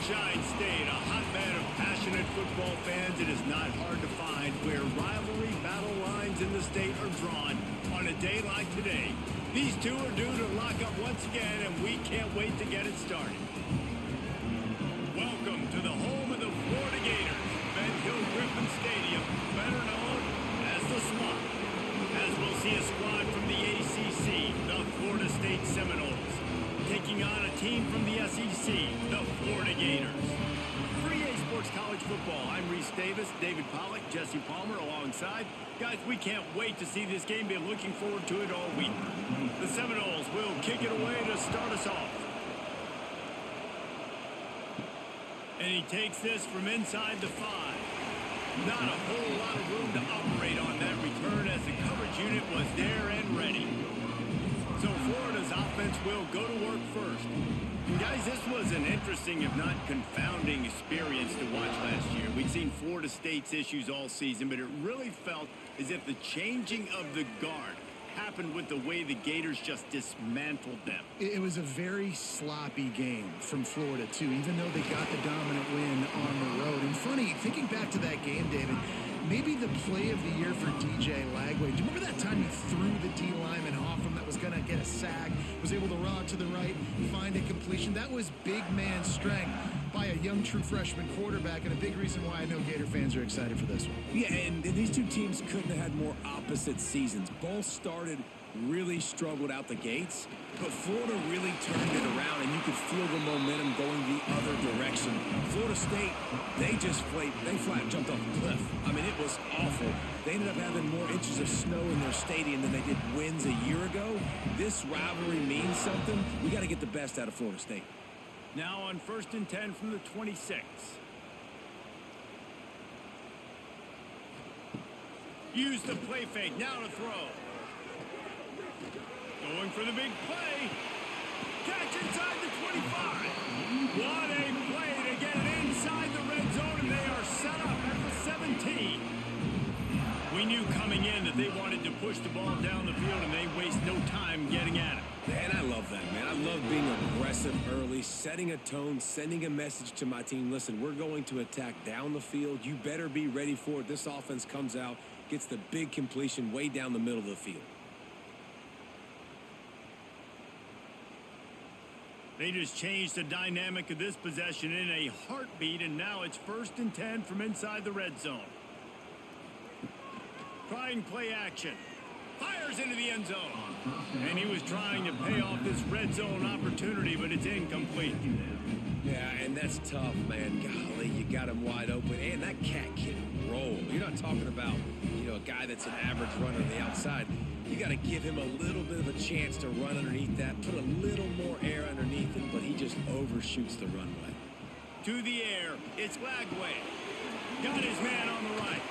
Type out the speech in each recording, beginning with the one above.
Sunshine State, a hotbed of passionate football fans. It is not hard to find where rivalry battle lines in the state are drawn on a day like today. These two are due to lock up once again, and we can't wait to get it started. Welcome to the home of the Florida Gators, Ben Hill Griffin Stadium, better known as the Swamp. As we'll see a squad from the ACC, the Florida State Seminoles, taking on a team from the SEC, the Florida Gators. For EA Sports College Football, I'm Reese Davis, David Pollack, Jesse Palmer alongside. Guys, we can't wait to see this game. Been looking forward to it all week. The Seminoles will kick it away to start us off. And he takes this from inside the 5. Not a whole lot of room to operate on that return as the coverage unit was there and ready. So Florida's offense will go to work first. And guys, this was an interesting, if not confounding, experience to watch last year. We'd seen Florida State's issues all season, but it really felt as if the changing of the guard happened with the way the Gators just dismantled them. It was a very sloppy game from Florida, too, even though they got the dominant win on the road. And funny, thinking back to that game, David, maybe the play of the year for DJ Lagway. Do you remember that time he threw the D lineman off him that was going to get a sack, was able to run to the right, find a completion? That was big man strength by a young true freshman quarterback, and a big reason why I know Gator fans are excited for this one. Yeah, and these two teams couldn't have had more opposite seasons. Both started really struggled out the gates, but Florida really turned it around, and you could feel the momentum going the other direction. Florida State, they flat jumped off a cliff. I mean, it was awful. They ended up having more inches of snow in their stadium than they did wins a year ago. This rivalry means something. We got to get the best out of Florida State. Now on 1st and 10 from the 26. Use the play fake. Now to throw. Going for the big play. Catch inside the 25. What a play to get it inside the red zone, and they are set up at the 17. We knew coming in that they wanted to push the ball down the field, and they waste no time getting at it. Man, I love that, man. I love being aggressive early, setting a tone, sending a message to my team. Listen, we're going to attack down the field. You better be ready for it. This offense comes out, gets the big completion way down the middle of the field. They just changed the dynamic of this possession in a heartbeat, and now it's 1st and 10 from inside the red zone. Trying play action. Fires into the end zone. And he was trying to pay off this red zone opportunity, but it's incomplete. Yeah, and that's tough, man. Golly, you got him wide open. And that cat can roll. You're not talking about, a guy that's an average runner on the outside. You got to give him a little bit of a chance to run underneath that, put a little more air underneath him, but he just overshoots the runway. To the air, it's Lagway. Got his man on the right.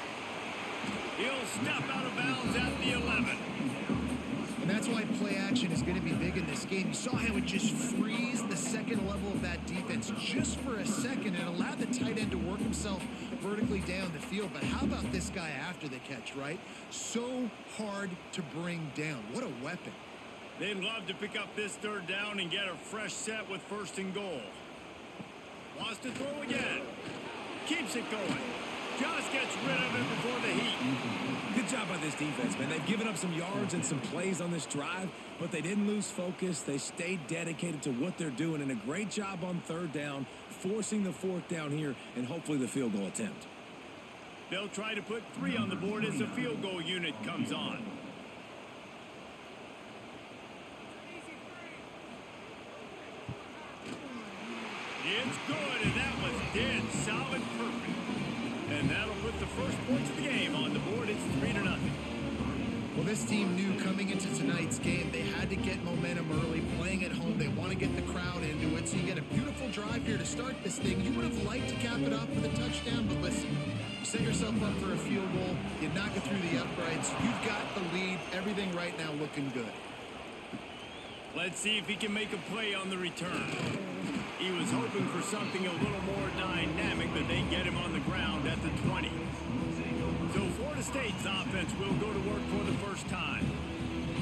He'll step out of bounds at the 11. And that's why play action is going to be big in this game. You saw how it just frees the second level of that defense just for a second and allowed the tight end to work himself vertically down the field. But how about this guy after the catch, right? So hard to bring down. What a weapon. They'd love to pick up this 3rd down and get a fresh set with 1st and goal. Wants to throw again. Keeps it going. Just gets rid of it before the heat. Good job by this defense, man. They've given up some yards and some plays on this drive, but they didn't lose focus. They stayed dedicated to what they're doing, and a great job on 3rd down, forcing the 4th down here, and hopefully the field goal attempt. They'll try to put 3 on the board as the field goal unit comes on. It's good, and that was dead solid perfect. And that'll put the first points of the game on the board. It's 3-0. Well, this team knew coming into tonight's game they had to get momentum early, playing at home. They want to get the crowd into it. So you get a beautiful drive here to start this thing. You would have liked to cap it off with a touchdown, but listen, you set yourself up for a field goal. You knock it through the uprights. You've got the lead. Everything right now looking good. Let's see if he can make a play on the return. He was hoping for something a little more dynamic, but they get him on the ground at the 20. So Florida State's offense will go to work for the first time.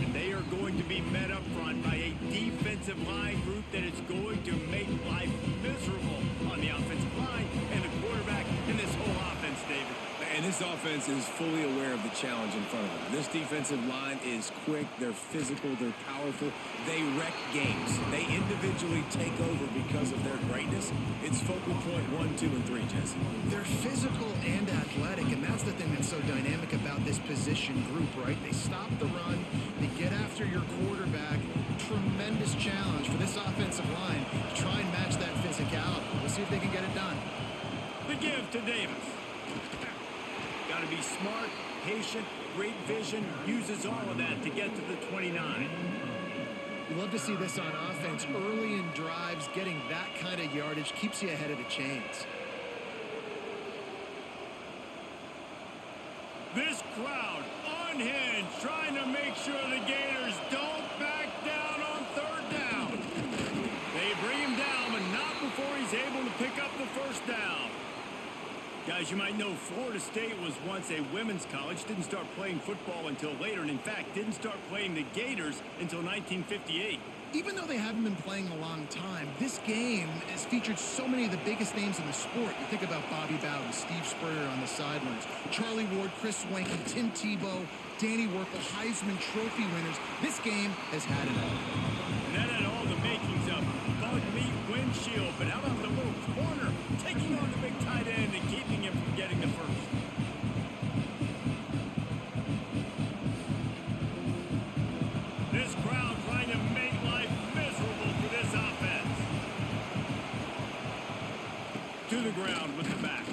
And they are going to be met up front by a defensive line group that is going to make life miserable on the offensive line and the quarterback and this whole offense, David. And this offense is fully aware of the challenge in front of them. This defensive line is quick, they're physical, they're powerful, they wreck games. They individually take over because of their greatness. It's focal point 1, 2, and 3, Jesse. They're physical and athletic, and that's the thing that's so dynamic about this position group, right? They stop the run, they get after your quarterback. Tremendous challenge for this offensive line to try and match that physicality. We'll see if they can get it done. The give to Davis. Got to be smart, patient, great vision, uses all of that to get to the 29. You love to see this on offense. Early in drives, getting that kind of yardage keeps you ahead of the chains. This crowd unhinged, trying to make sure the Gators don't back down on third down. They bring him down, but not before he's able to pick up the first down. Guys, you might know Florida State was once a women's college, didn't start playing football until later, and in fact, didn't start playing the Gators until 1958. Even though they haven't been playing a long time, this game has featured so many of the biggest names in the sport. You think about Bobby Bowden, Steve Spurrier on the sidelines, Charlie Ward, Chris Swanky, Tim Tebow, Danny Werfel, Heisman Trophy winners. This game has had it all. And that had all the makings of bug meat windshield, but how about the little corner taking on the big tight end and keeping him from getting the first? This crowd trying to make life miserable for this offense. To the ground with the back.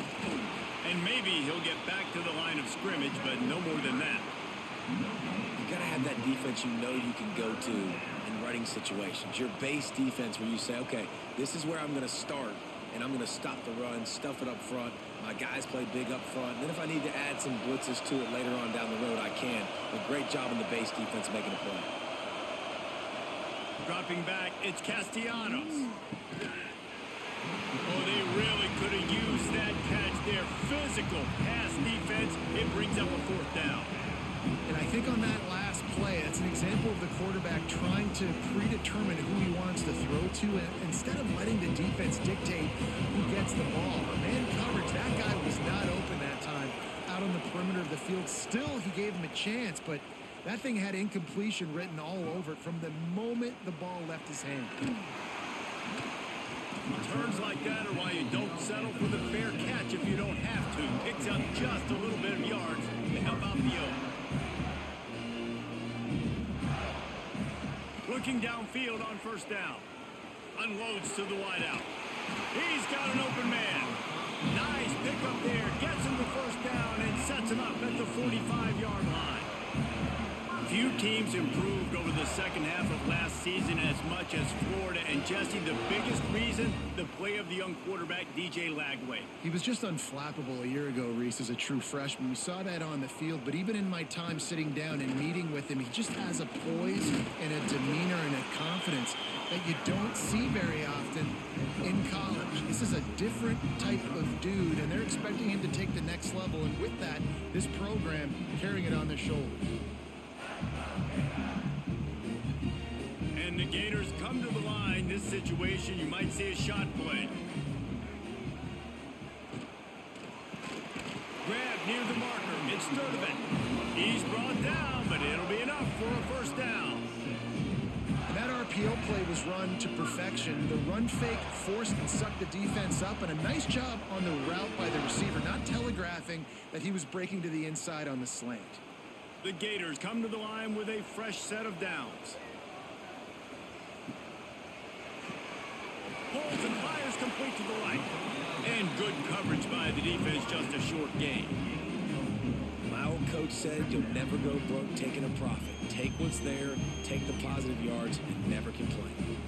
And maybe he'll get back to the line of scrimmage, but no more than that. You got to have that defense you know you can go to in running situations. Your base defense where you say, okay, this is where I'm going to start, and I'm going to stop the run, stuff it up front. My guys play big up front. And then if I need to add some blitzes to it later on down the road, I can. A great job in the base defense making a play. Dropping back, it's Castellanos. Oh, they really could have used that catch there. Physical pass defense. It brings up a fourth down. And I think on that last play, it's an example of the quarterback trying to predetermine who he wants to throw to, and instead of letting the defense dictate who gets the ball. Man coverage, that guy was not open that time out on the perimeter of the field. Still, he gave him a chance, but that thing had incompletion written all over it from the moment the ball left his hand. Returns like that are why you don't settle for the fair catch if you don't have to. Picks up just a little bit of yards to help out the O. Looking downfield on first down. Unloads to the wideout. He's got an open man. Nice pickup there. Gets him the first down and sets him up at the 45-yard line. Few teams improved over the second half of last season as much as Florida. And Jesse, the biggest reason, the play of the young quarterback, DJ Lagway. He was just unflappable a year ago, Reese, as a true freshman. We saw that on the field, but even in my time sitting down and meeting with him, he just has a poise and a demeanor and a confidence that you don't see very often in college. This is a different type of dude, and they're expecting him to take the next level. And with that, this program carrying it on their shoulders. And the Gators come to the line. This situation, you might see a shot play. Grab near the marker. It's Sturdivant. He's brought down, but it'll be enough for a first down. And that RPO play was run to perfection. The run fake forced and sucked the defense up, and a nice job on the route by the receiver, not telegraphing that he was breaking to the inside on the slant. The Gators come to the line with a fresh set of downs. Pulls and fires complete to the right. And good coverage by the defense, just a short gain. My old coach said you'll never go broke taking a profit. Take what's there, take the positive yards, and never complain.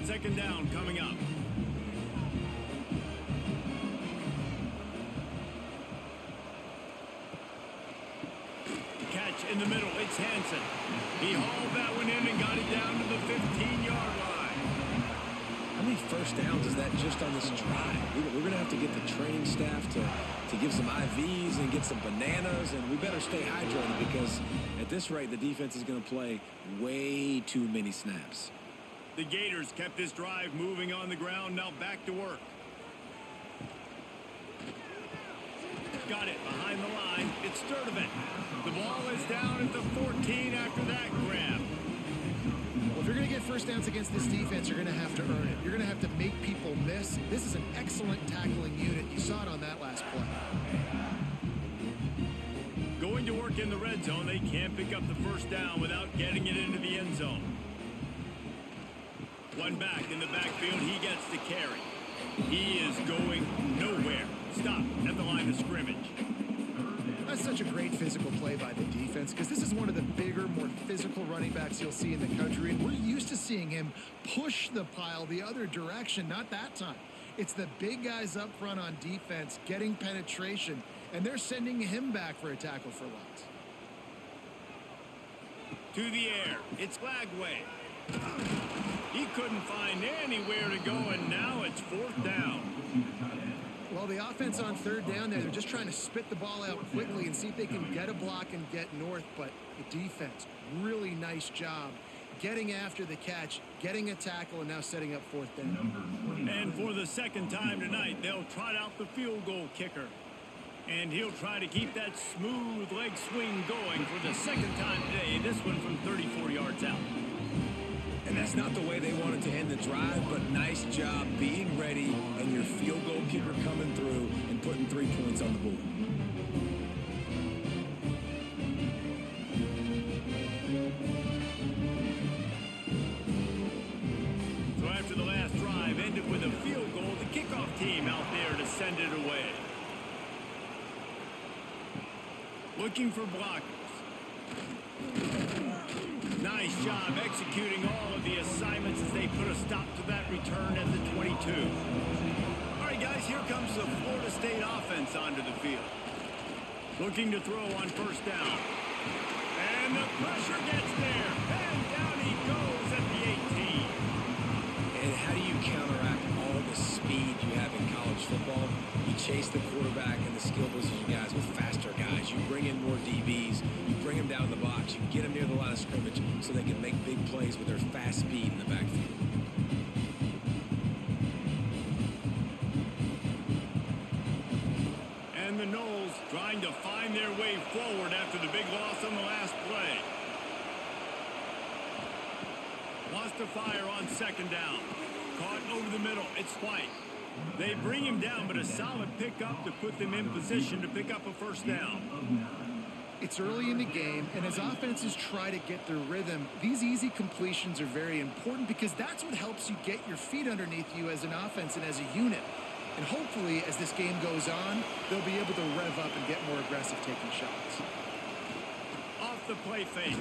Second down coming up. Catch in the middle, it's Hansen. He hauled that one in and got it down to the 15-yard line. How many first downs is that just on this drive? We're going to have to get the training staff to give some IVs and get some bananas, and we better stay hydrated because at this rate, the defense is going to play way too many snaps. The Gators kept this drive moving on the ground. Now back to work. Got it behind the line. It's Sturdivant. The ball is down at the 14 after that grab. Well, if you're going to get first downs against this defense, you're going to have to earn it. You're going to have to make people miss. This is an excellent tackling unit. You saw it on that last play. Going to work in the red zone. They can't pick up the first down without getting it into the end zone. One back in the backfield. He gets the carry. He is going nowhere. Stop at the line of scrimmage. That's such a great physical play by the defense because this is one of the bigger, more physical running backs you'll see in the country. And we're used to seeing him push the pile the other direction. Not that time. It's the big guys up front on defense getting penetration, and they're sending him back for a tackle for loss. To the air. It's Lagway. He couldn't find anywhere to go, and now it's fourth down. Well, the offense on third down there, they're just trying to spit the ball out quickly and see if they can get a block and get north. But the defense, really nice job getting after the catch, getting a tackle, and now setting up fourth down. And for the second time tonight, they'll trot out the field goal kicker. And he'll try to keep that smooth leg swing going for the second time today. This one from 34 yards out. And that's not the way they wanted to end the drive, but nice job being ready and your field goal kicker coming through and putting 3 points on the board. So after the last drive ended with a field goal, the kickoff team out there to send it away. Looking for blockers. Nice job executing all of the assignments as they put a stop to that return at the 22. All right, guys, here comes the Florida State offense onto the field. Looking to throw on first down. And the pressure gets there. And down he goes at the 18. And how do you counteract all the speed you have in college football? You chase the quarterback and the skill position guys with faster guys. You bring in more DBs. You bring them down the box. You get them near the line of scrimmage so they can make big plays with their fast speed in the backfield. And the Noles trying to find their way forward after the big loss on the last play. Wants to fire on second down. Caught over the middle. It's White. They bring him down, but a solid pickup to put them in position to pick up a first down. It's early in the game, and as offenses try to get their rhythm, these easy completions are very important because that's what helps you get your feet underneath you as an offense and as a unit. And hopefully, as this game goes on, they'll be able to rev up and get more aggressive taking shots. Off the play fake.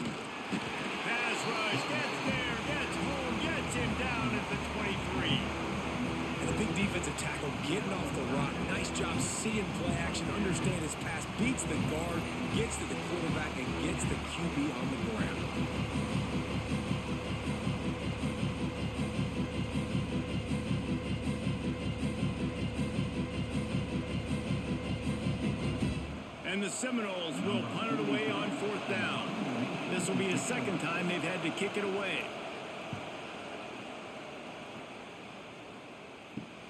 Pass rush. Gets there. Gets home. Gets him down at the 23. And a big defensive tackle getting off the rock. Nice job seeing play action, understand his pass, beats the guard, gets to the quarterback, and gets the QB on the ground. And the Seminoles will punt it away on fourth down. This will be the second time they've had to kick it away.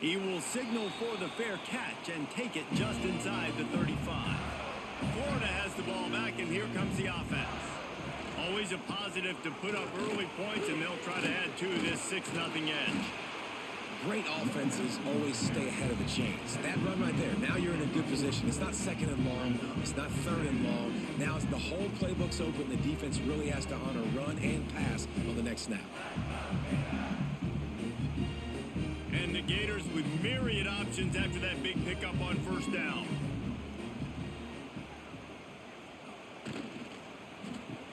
He will signal for the fair catch and take it just inside the 35. Florida has the ball back, and here comes the offense. Always a positive to put up early points, and they'll try to add to this 6-0 edge. Great offenses always stay ahead of the chains. That run right there, now you're in a good position. It's not second and long. It's not third and long. Now it's the whole playbook's open. The defense really has to honor run and pass on the next snap. And the Gators with myriad options after that big pickup on first down.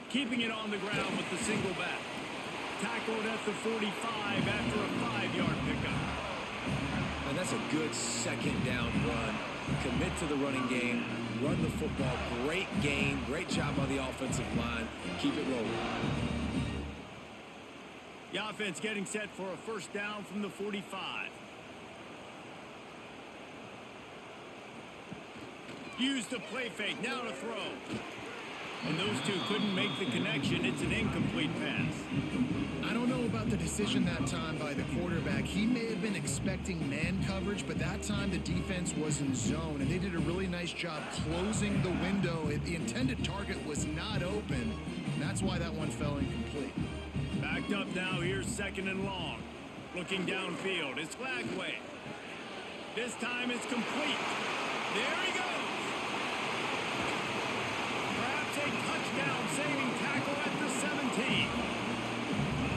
Keeping it on the ground with the single back. Tackled at the 45 after a 5-yard pickup. And that's a good second down run. Commit to the running game. Run the football. Great game. Great job by the offensive line. Keep it rolling. The offense getting set for a first down from the 45. Use the play fake. Now to throw. And those two couldn't make the connection. It's an incomplete pass. I don't know about the decision that time by the quarterback. He may have been expecting man coverage, but that time the defense was in zone, and they did a really nice job closing the window. The intended target was not open, and that's why that one fell incomplete. Backed up now. Here's second and long. Looking downfield. It's Lagway. This time it's complete. There he goes. Perhaps a touchdown-saving tackle at the 17.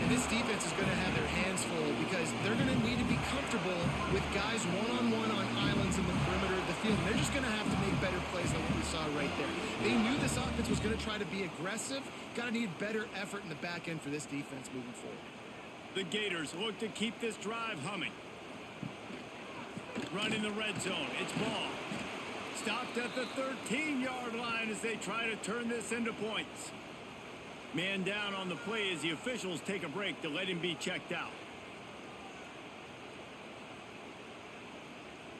And this defense is going to have their hands full because they're going to need to be comfortable with guys one-on-one on islands in the perimeter of the field. And they're just going to have to make better plays than what we saw right there. They knew this offense was going to try to be aggressive. Got to need better effort in the back end for this defense moving forward. The Gators look to keep this drive humming. Run in the red zone. It's ball. Stopped at the 13-yard line as they try to turn this into points. Man down on the play as the officials take a break to let him be checked out.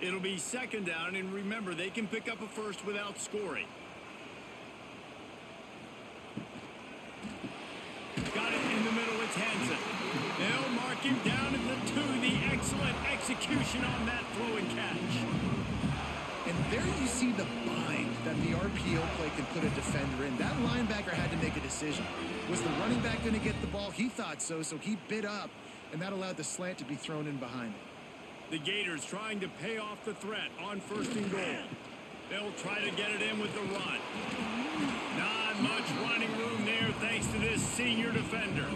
It'll be second down, and remember, they can pick up a first without scoring. Got it in the middle. It's Hansen. They'll mark him down at the 2. The excellent execution on that throw and catch. And there you see the bind that the RPO play can put a defender in. That linebacker had to make a decision. Was the running back going to get the ball? He thought so, so he bit up, and that allowed the slant to be thrown in behind him. The Gators trying to pay off the threat on first and goal. They'll try to get it in with the run. Not much running room there thanks to this senior defender.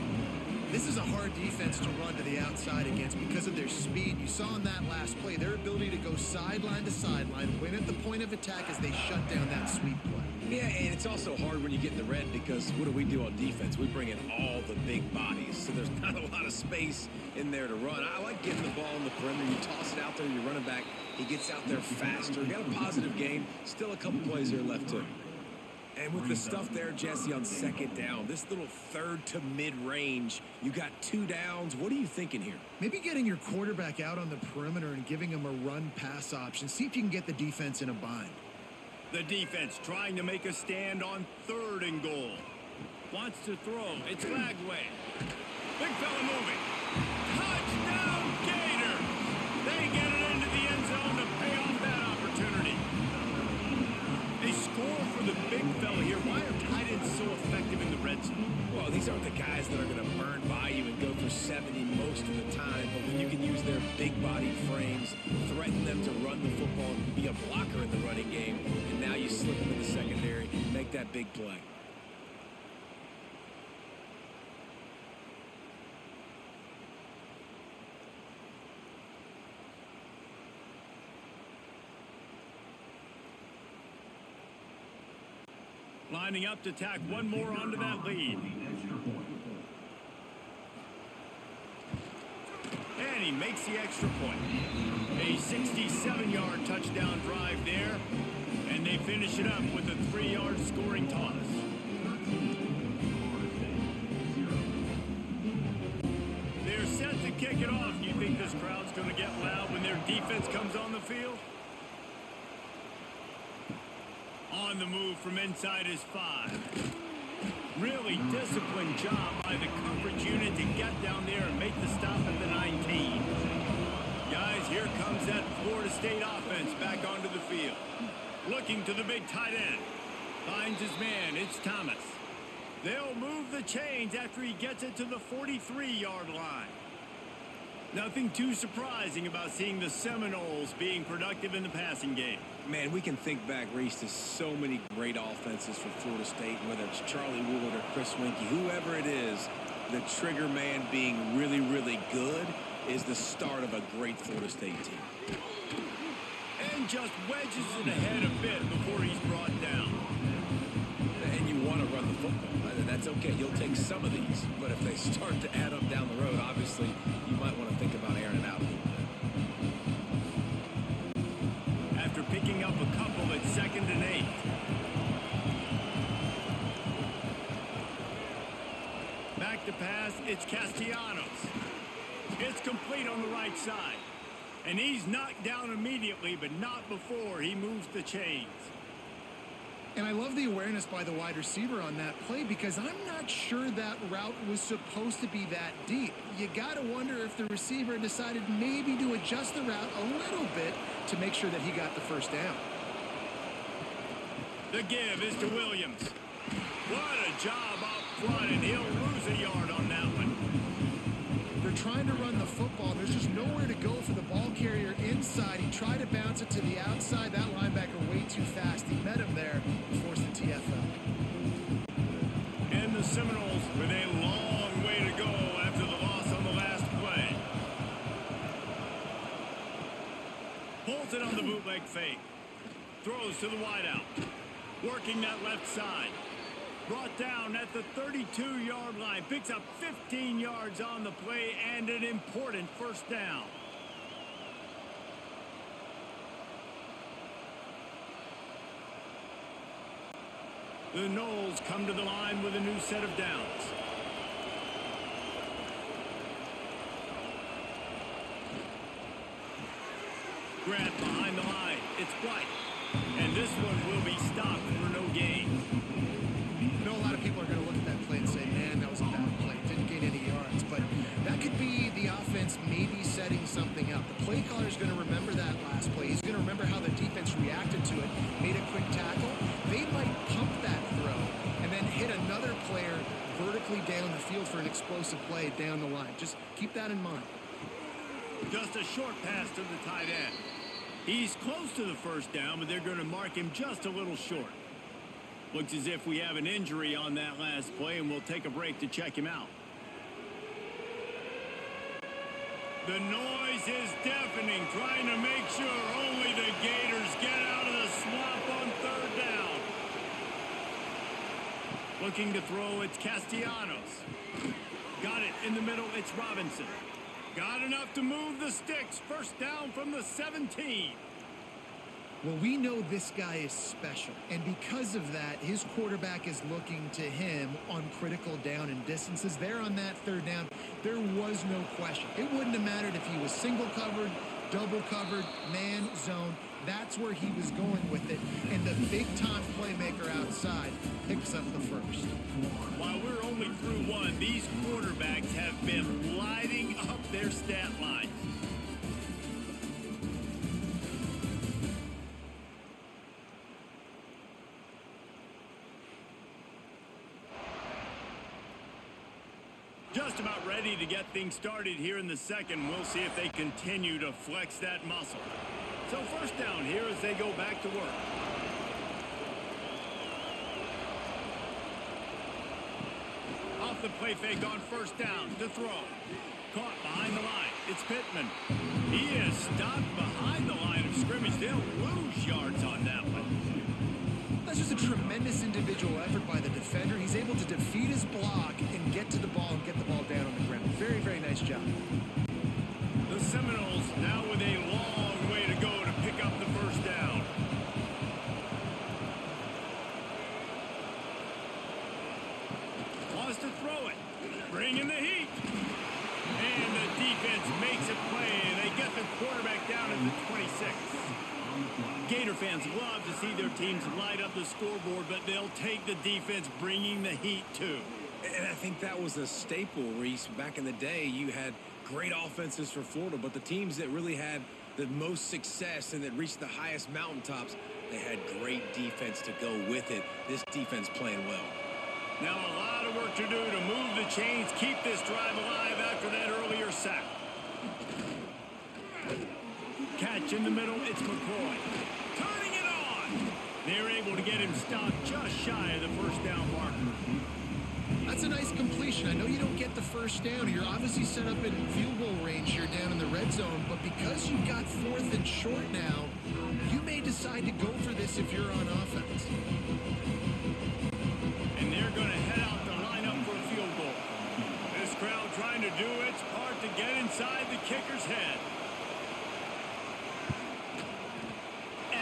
This is a hard defense to run to the outside against because of their speed. You saw in that last play their ability to go sideline to sideline, win at the point of attack as they shut down that sweep play. Yeah, and it's also hard when you get in the red because what do on defense? We bring in all the big bodies, so there's not a lot of space in there to run. I like getting the ball in the perimeter. You toss it out there, you're running back. He gets out there faster. Got a positive gain. Still a couple plays there left too. And with the stuff there, Jesse, on second down, this little third to mid-range, you got 2 downs. What are you thinking here? Maybe getting your quarterback out on the perimeter and giving him a run-pass option. See if you can get the defense in a bind. The defense trying to make a stand on third and goal. Wants to throw. It's Lagway. Big fella moving. Touchdown, Gators! They get it into the end zone to pay off that opportunity. They score for the big fella here. Why are tight ends so effective in the red zone? Well, these aren't the guys that are going to burn by you and go for 70 most of the time, but when you can use their big-bodied frames, threaten them to run the football and be a blocker in the running game, and now you slip them in the secondary, make that big play. Lining up to tack one more onto that lead. And he makes the extra point. A 67-yard touchdown drive there. And they finish it up with a 3-yard scoring toss. They're set to kick it off. You think this crowd's going to get loud when their defense comes on the field? On the move from inside his 5. Really disciplined job by the coverage unit to get down there and make the stop at the 19. Guys, here comes that Florida State offense back onto the field. Looking to the big tight end. Finds his man. It's Thomas. They'll move the chains after he gets it to the 43-yard line. Nothing too surprising about seeing the Seminoles being productive in the passing game. Man, we can think back, Reese, to so many great offenses for Florida State, whether it's Charlie Wood or Chris Winkie, whoever it is, the trigger man being really, really good is the start of a great Florida State team. And just wedges it ahead a bit before he's brought down. And you want to run the football. That's okay. You'll take some of these. But if they start to add up down the road, obviously, you might want to think about airing it out a little bit. After picking up a couple at 2nd and 8. Back back to pass. It's Castellanos. It's complete on the right side. And he's knocked down immediately, but not before he moves the chains. And I love the awareness by the wide receiver on that play because I'm not sure that route was supposed to be that deep. You got to wonder if the receiver decided maybe to adjust the route a little bit to make sure that he got the first down. The give is to Williams. What a job up front, and he'll lose a yard on that one. They're trying to run the football. There's just nowhere to go for the ball carrier inside. He tried to bounce it to the outside. That linebacker way too fast. He met him there and forced the TFL. And the Seminoles with a long way to go after the loss on the last play. Pulls it on the bootleg fake. Throws to the wideout. Working that left side. Brought down at the 32-yard line. Picks up 15 yards on the play and an important first down. The Noles come to the line with a new set of downs. Grant behind the line. It's White. And this one will be stopped for no gain. I know a lot of people are going to look at that play and say, man, that was a bad play. Didn't gain any yards. But that could be the offense maybe setting something up. The play caller is going to remember that last play. He's going to remember how the defense reacted to it, made a quick tackle. They might pump that throw and then hit another player vertically down the field for an explosive play down the line. Just keep that in mind. Just a short pass to the tight end. He's close to the first down, but they're going to mark him just a little short. Looks as if we have an injury on that last play, and we'll take a break to check him out. The noise is deafening, trying to make sure only the Gators get out of the swamp on third down. Looking to throw, it's Castellanos. Got it in the middle, it's Robinson. Got enough to move the sticks. First down from the 17. Well, we know this guy is special, and because of that, his quarterback is looking to him on critical down and distances. There on that third down, there was no question. It wouldn't have mattered if he was single covered, double covered, man, zone. That's where he was going with it, and the big-time playmaker outside picks up the first. While we're only through one, these quarterbacks have been lighting up their stat lines. Just about ready to get things started here in the second. We'll see if they continue to flex that muscle. So first down here as they go back to work. Off the play fake on first down to throw. Caught behind the line. It's Pittman. He is stopped behind the line of scrimmage. They'll lose yards on that one. That's just a tremendous individual effort by the defender. He's able to defeat his block and get to the ball and get the ball down on the ground. Very, very nice job. The Seminoles now with a long way to go to pick up the first down. Wants to throw it. Bringing the heat. And the defense makes a play. They get the quarterback down at the 26. Gator fans love to see their teams light up the scoreboard, but they'll take the defense bringing the heat too. And I think that was a staple, Reese. Back in the day, you had great offenses for Florida, but the teams that really had the most success and that reached the highest mountaintops, they had great defense to go with it. This defense playing well. Now a lot of work to do to move the chains, keep this drive alive after that earlier sack. Catch in the middle, it's McCoy. Turning it on! They're able to get him stopped just shy of the first down marker. That's a nice completion. I know you don't get the first down. You're obviously set up in field goal range here down in the red zone, but because you've got fourth and short now, you may decide to go for this if you're on offense. And they're going to head out to line up for a field goal. This crowd trying to do its part to get inside the kicker's head.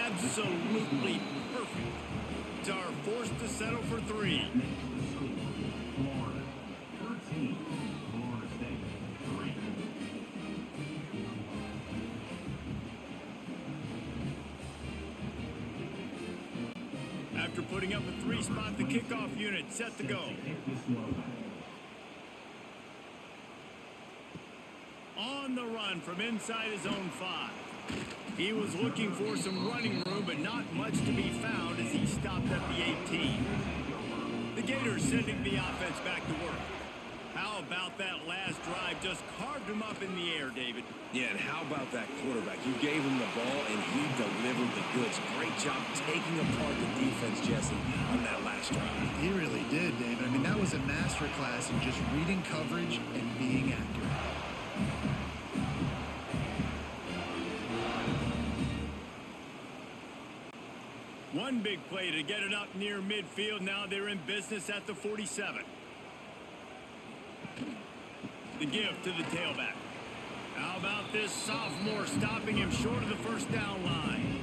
Absolutely perfect. Are forced to settle for three. respot the kickoff unit. Set to go. On the run from inside his own 5. He was looking for some running room, but not much to be found as he stopped at the 18. The Gators sending the offense back to work. How about that last drive? Just carved him up in the air, David. Yeah, and how about that quarterback? You gave him the ball, and he delivered the goods. Great job taking apart the defense, Jesse, on that last drive. He really did, David. I mean, that was a masterclass in just reading coverage and being accurate. One big play to get it up near midfield. Now they're in business at the 47. The give to the tailback. How about this sophomore stopping him short of the first down line?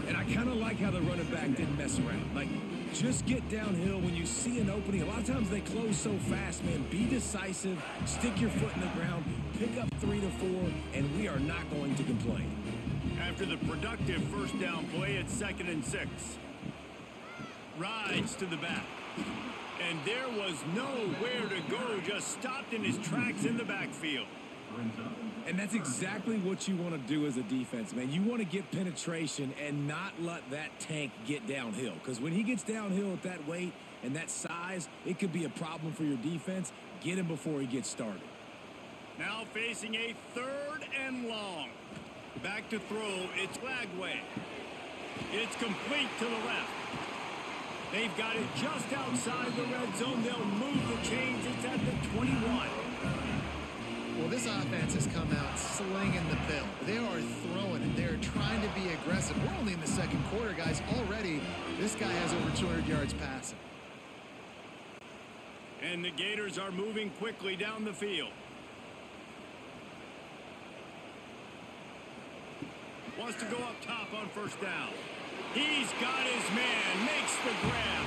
And I kind of like how the running back didn't mess around. Like, just get downhill when you see an opening. A lot of times they close so fast, man. Be decisive, stick your foot in the ground, pick up 3 to 4, and we are not going to complain. After the productive first down play, it's 2nd and 6. Rides to the back. And there was nowhere to go, just stopped in his tracks in the backfield. And that's exactly what you want to do as a defense, man. You want to get penetration and not let that tank get downhill. Because when he gets downhill at that weight and that size, it could be a problem for your defense. Get him before he gets started. Now facing a 3rd and long. Back to throw, it's Lagway. It's complete to the left. They've got it just outside the red zone. They'll move the chains. It's at the 21. Well, this offense has come out slinging the pill. They are throwing it. They're trying to be aggressive. We're only in the 2nd quarter, guys. Already, this guy has over 200 yards passing. And the Gators are moving quickly down the field. Wants to go up top on first down. He's got his man. Makes the grab.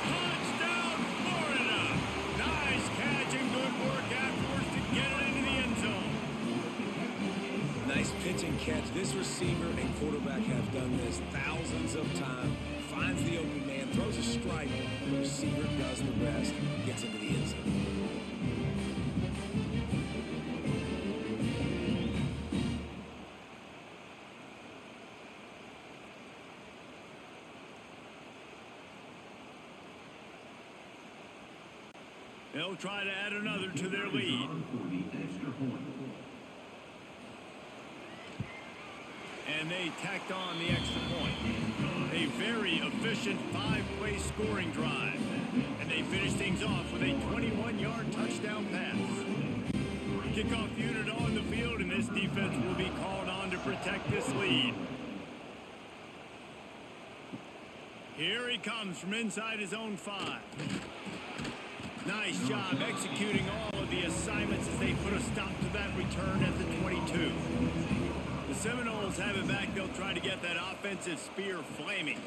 Touchdown, Florida. Nice catch and good work afterwards to get it into the end zone. Nice pitch and catch. This receiver and quarterback have done this thousands of times. Finds the open man, throws a strike. The receiver does the rest. Gets into the end zone. They'll try to add another to their lead. And they tacked on the extra point. A very efficient 5-play scoring drive. And they finish things off with a 21-yard touchdown pass. Kickoff unit on the field, and this defense will be called on to protect this lead. Here he comes from inside his own 5. Nice job executing all of the assignments as they put a stop to that return at the 22. The Seminoles have it back. They'll try to get that offensive spear flaming.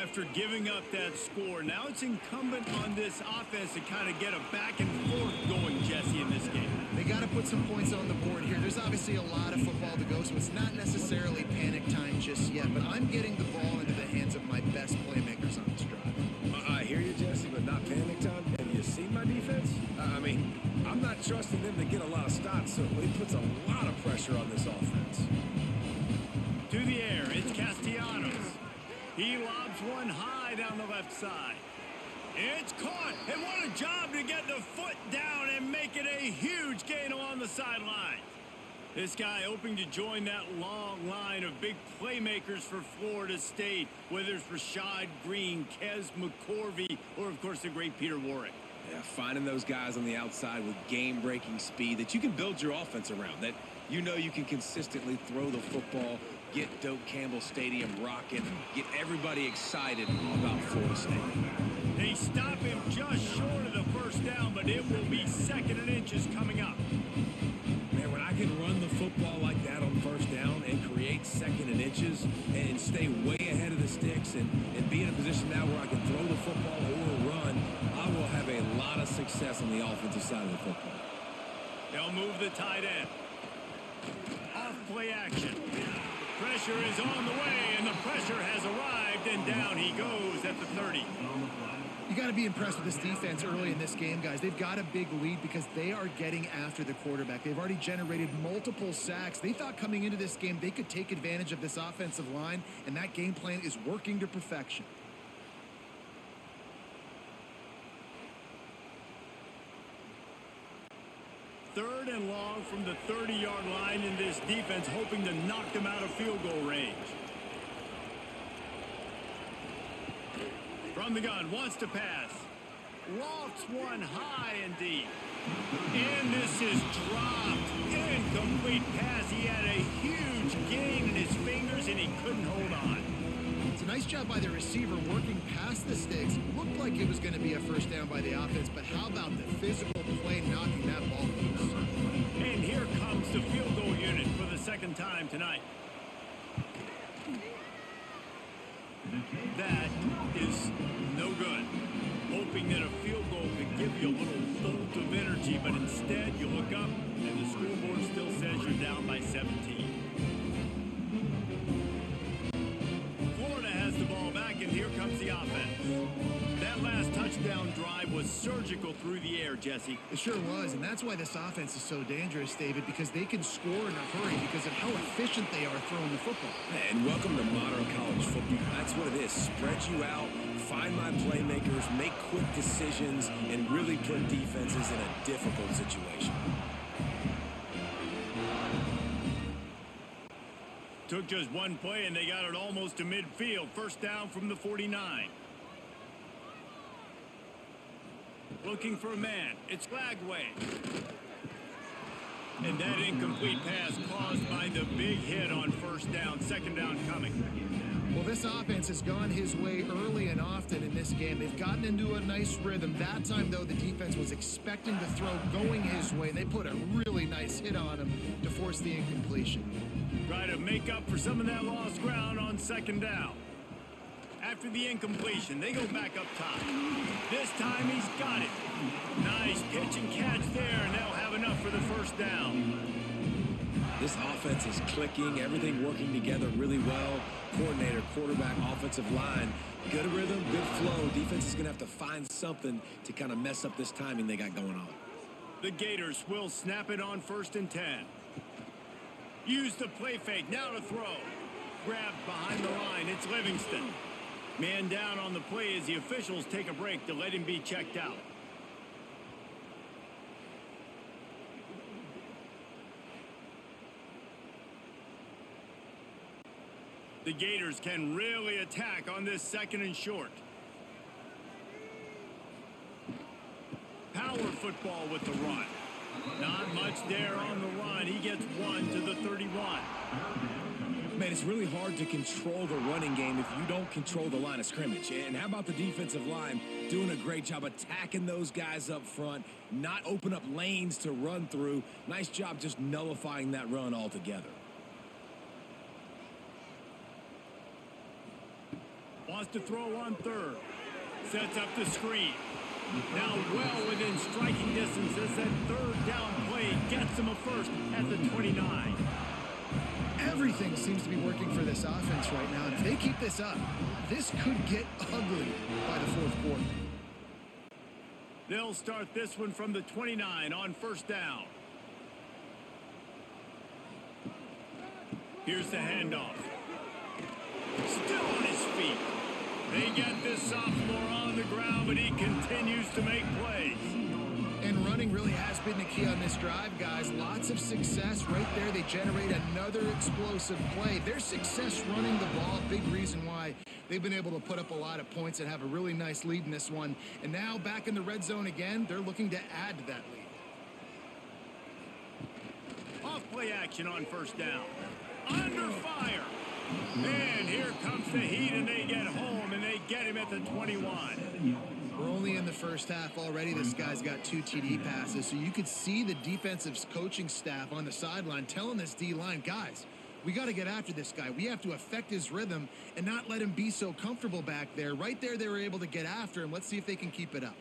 After giving up that score, now it's incumbent on this offense to kind of get a back and forth going, Jesse, in this game. They got to put some points on the board here. There's obviously a lot of football to go, so it's not necessarily panic time just yet, but I'm getting the ball into the hands of my best playmakers on this drive. I hear you, Jesse, but not panic time. Have you seen my defense? I mean, I'm not trusting them to get a lot of stops, so it puts a lot of pressure on this offense. To the air, it's Castellanos. He lobs one high down the left side. It's caught, and what a job to get the foot down and make it a huge gain along the sideline. This guy hoping to join that long line of big playmakers for Florida State, whether it's Rashad Green, Kez McCorvey, or, of course, the great Peter Warrick. Yeah, finding those guys on the outside with game-breaking speed that you can build your offense around, that you know you can consistently throw the football, get Doak Campbell Stadium rocking, get everybody excited about Florida State. They stop him just short of the first down, but it will be 2nd and inches coming up. Man, when I can run the football like that on first down and create 2nd and inches and stay way ahead of the sticks and be in a position now where I can throw the football or run, I will have a lot of success on the offensive side of the football. They'll move the tight end. Off play action. Pressure is on the way, and the pressure has arrived dived and down he goes at the 30. You got to be impressed with this defense early in this game, guys. They've got a big lead because they are getting after the quarterback. They've already generated multiple sacks. They thought coming into this game they could take advantage of this offensive line, and that game plan is working to perfection. Third and long from the 30-yard line in this defense, hoping to knock them out of field goal range. From the gun, wants to pass. Lofts one high and deep. And this is dropped. Incomplete pass. He had a huge gain in his fingers, and he couldn't hold on. It's a nice job by the receiver working past the sticks. Looked like it was going to be a first down by the offense, but how about the physical play knocking that ball loose? And here comes the field goal unit for the second time tonight. That is no good. Hoping that a field goal could give you a little bolt of energy, but instead you look up and the scoreboard still says you're down by 17. Florida has the ball back, and here comes the offense. That last touchdown drive was surgical through the air, Jesse. It sure was, and that's why this offense is so dangerous, David, because they can score in a hurry because of how efficient they are throwing the football. And welcome to modern college football. That's what it is. Spread you out, find my playmakers, make quick decisions, and really put defenses in a difficult situation. Took just one play, and they got it almost to midfield. First down from the 49. Looking for a man. It's Lagway. And that incomplete pass caused by the big hit on first down. Second down coming. Well, this offense has gone his way early and often in this game. They've gotten into a nice rhythm. That time, though, the defense was expecting to throw going his way. They put a really nice hit on him to force the incompletion. Try to make up for some of that lost ground on second down. After the incompletion, they go back up top. This time he's got it. Nice pitch and catch there, and they'll have enough for the first down. This offense is clicking, everything working together really well. Coordinator, quarterback, offensive line, good rhythm, good flow. Defense is going to have to find something to kind of mess up this timing they got going on. The Gators will snap it on 1st and 10. Use the play fake, now to throw. Grabbed behind the line, it's Livingston. Man down on the play as the officials take a break to let him be checked out. The Gators can really attack on this second and short. Power football with the run. Not much there on the run. He gets one to the 31. Man, it's really hard to control the running game if you don't control the line of scrimmage. And how about the defensive line doing a great job attacking those guys up front, not open up lanes to run through. Nice job just nullifying that run altogether. Wants to throw on third. Sets up the screen. Now well within striking distance as that third down play gets him a first at the 29. Everything seems to be working for this offense right now, and if they keep this up, this could get ugly by the fourth quarter. They'll start this one from the 29 on first down. Here's the handoff. Still on his feet. They get this sophomore on the ground, but he continues to make plays. And running really has been the key on this drive, guys. Lots of success right there. They generate another explosive play. Their success running the ball, big reason why they've been able to put up a lot of points and have a really nice lead in this one. And now back in the red zone again, they're looking to add to that lead. Off play action on first down. Under fire. And here comes the heat, and they get home, and they get him at the 21. We're only in the first half already. This guy's got 2 TD passes, so you could see the defensive coaching staff on the sideline telling this D-line, guys, we got to get after this guy. We have to affect his rhythm and not let him be so comfortable back there. Right there, they were able to get after him. Let's see if they can keep it up.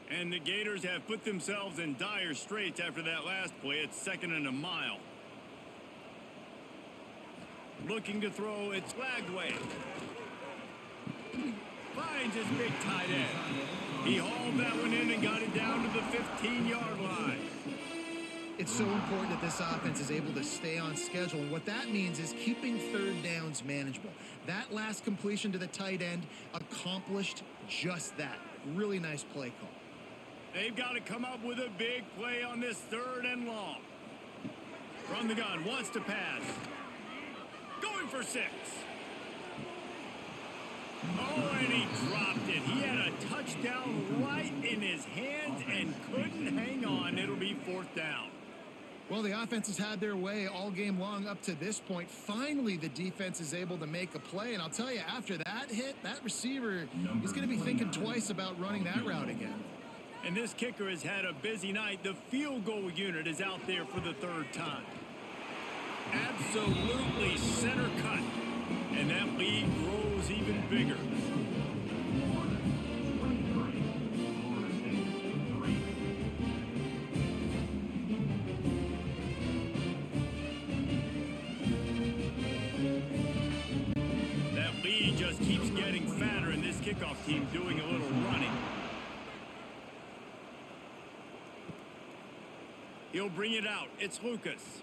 And the Gators have put themselves in dire straits after that last play. It's 2nd and a mile. Looking to throw, it's Lagway. Finds his big tight end. He hauled that one in and got it down to the 15-yard line. It's so important that this offense is able to stay on schedule, and what that means is keeping third downs manageable. That last completion to the tight end accomplished just that. Really nice play call. They've got to come up with a big play on this 3rd and long. From the gun, wants to pass. Going for 6. Oh, and he dropped it. He had a touchdown right in his hands and couldn't hang on. It'll be 4th down. Well, the offense has had their way all game long up to this point. Finally, the defense is able to make a play. And I'll tell you, after that hit, that receiver is going to be thinking twice about running that route again. And this kicker has had a busy night. The field goal unit is out there for the 3rd time. Absolutely center cut. And that lead grows even bigger. That lead just keeps getting fatter, and this kickoff team doing a little running. He'll bring it out. It's Lucas.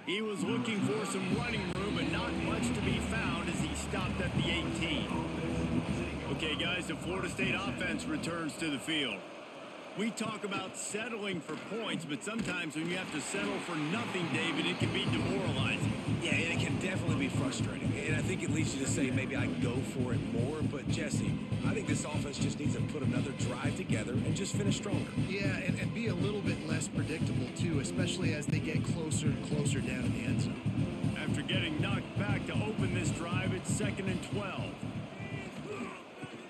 He was looking for some running room, but not much to be found as he stopped at the 18. Okay, guys, the Florida State offense returns to the field. We talk about settling for points, but sometimes when you have to settle for nothing, David, it can be demoralizing. Yeah, and it can definitely be frustrating. And I think it leads you to say maybe I go for it more. But, Jesse, I think this offense just needs to put another drive together and just finish stronger. Yeah, and be a little bit less predictable, too, especially as they get closer and closer down in the end zone. After getting knocked back to open this drive, it's 2nd and 12.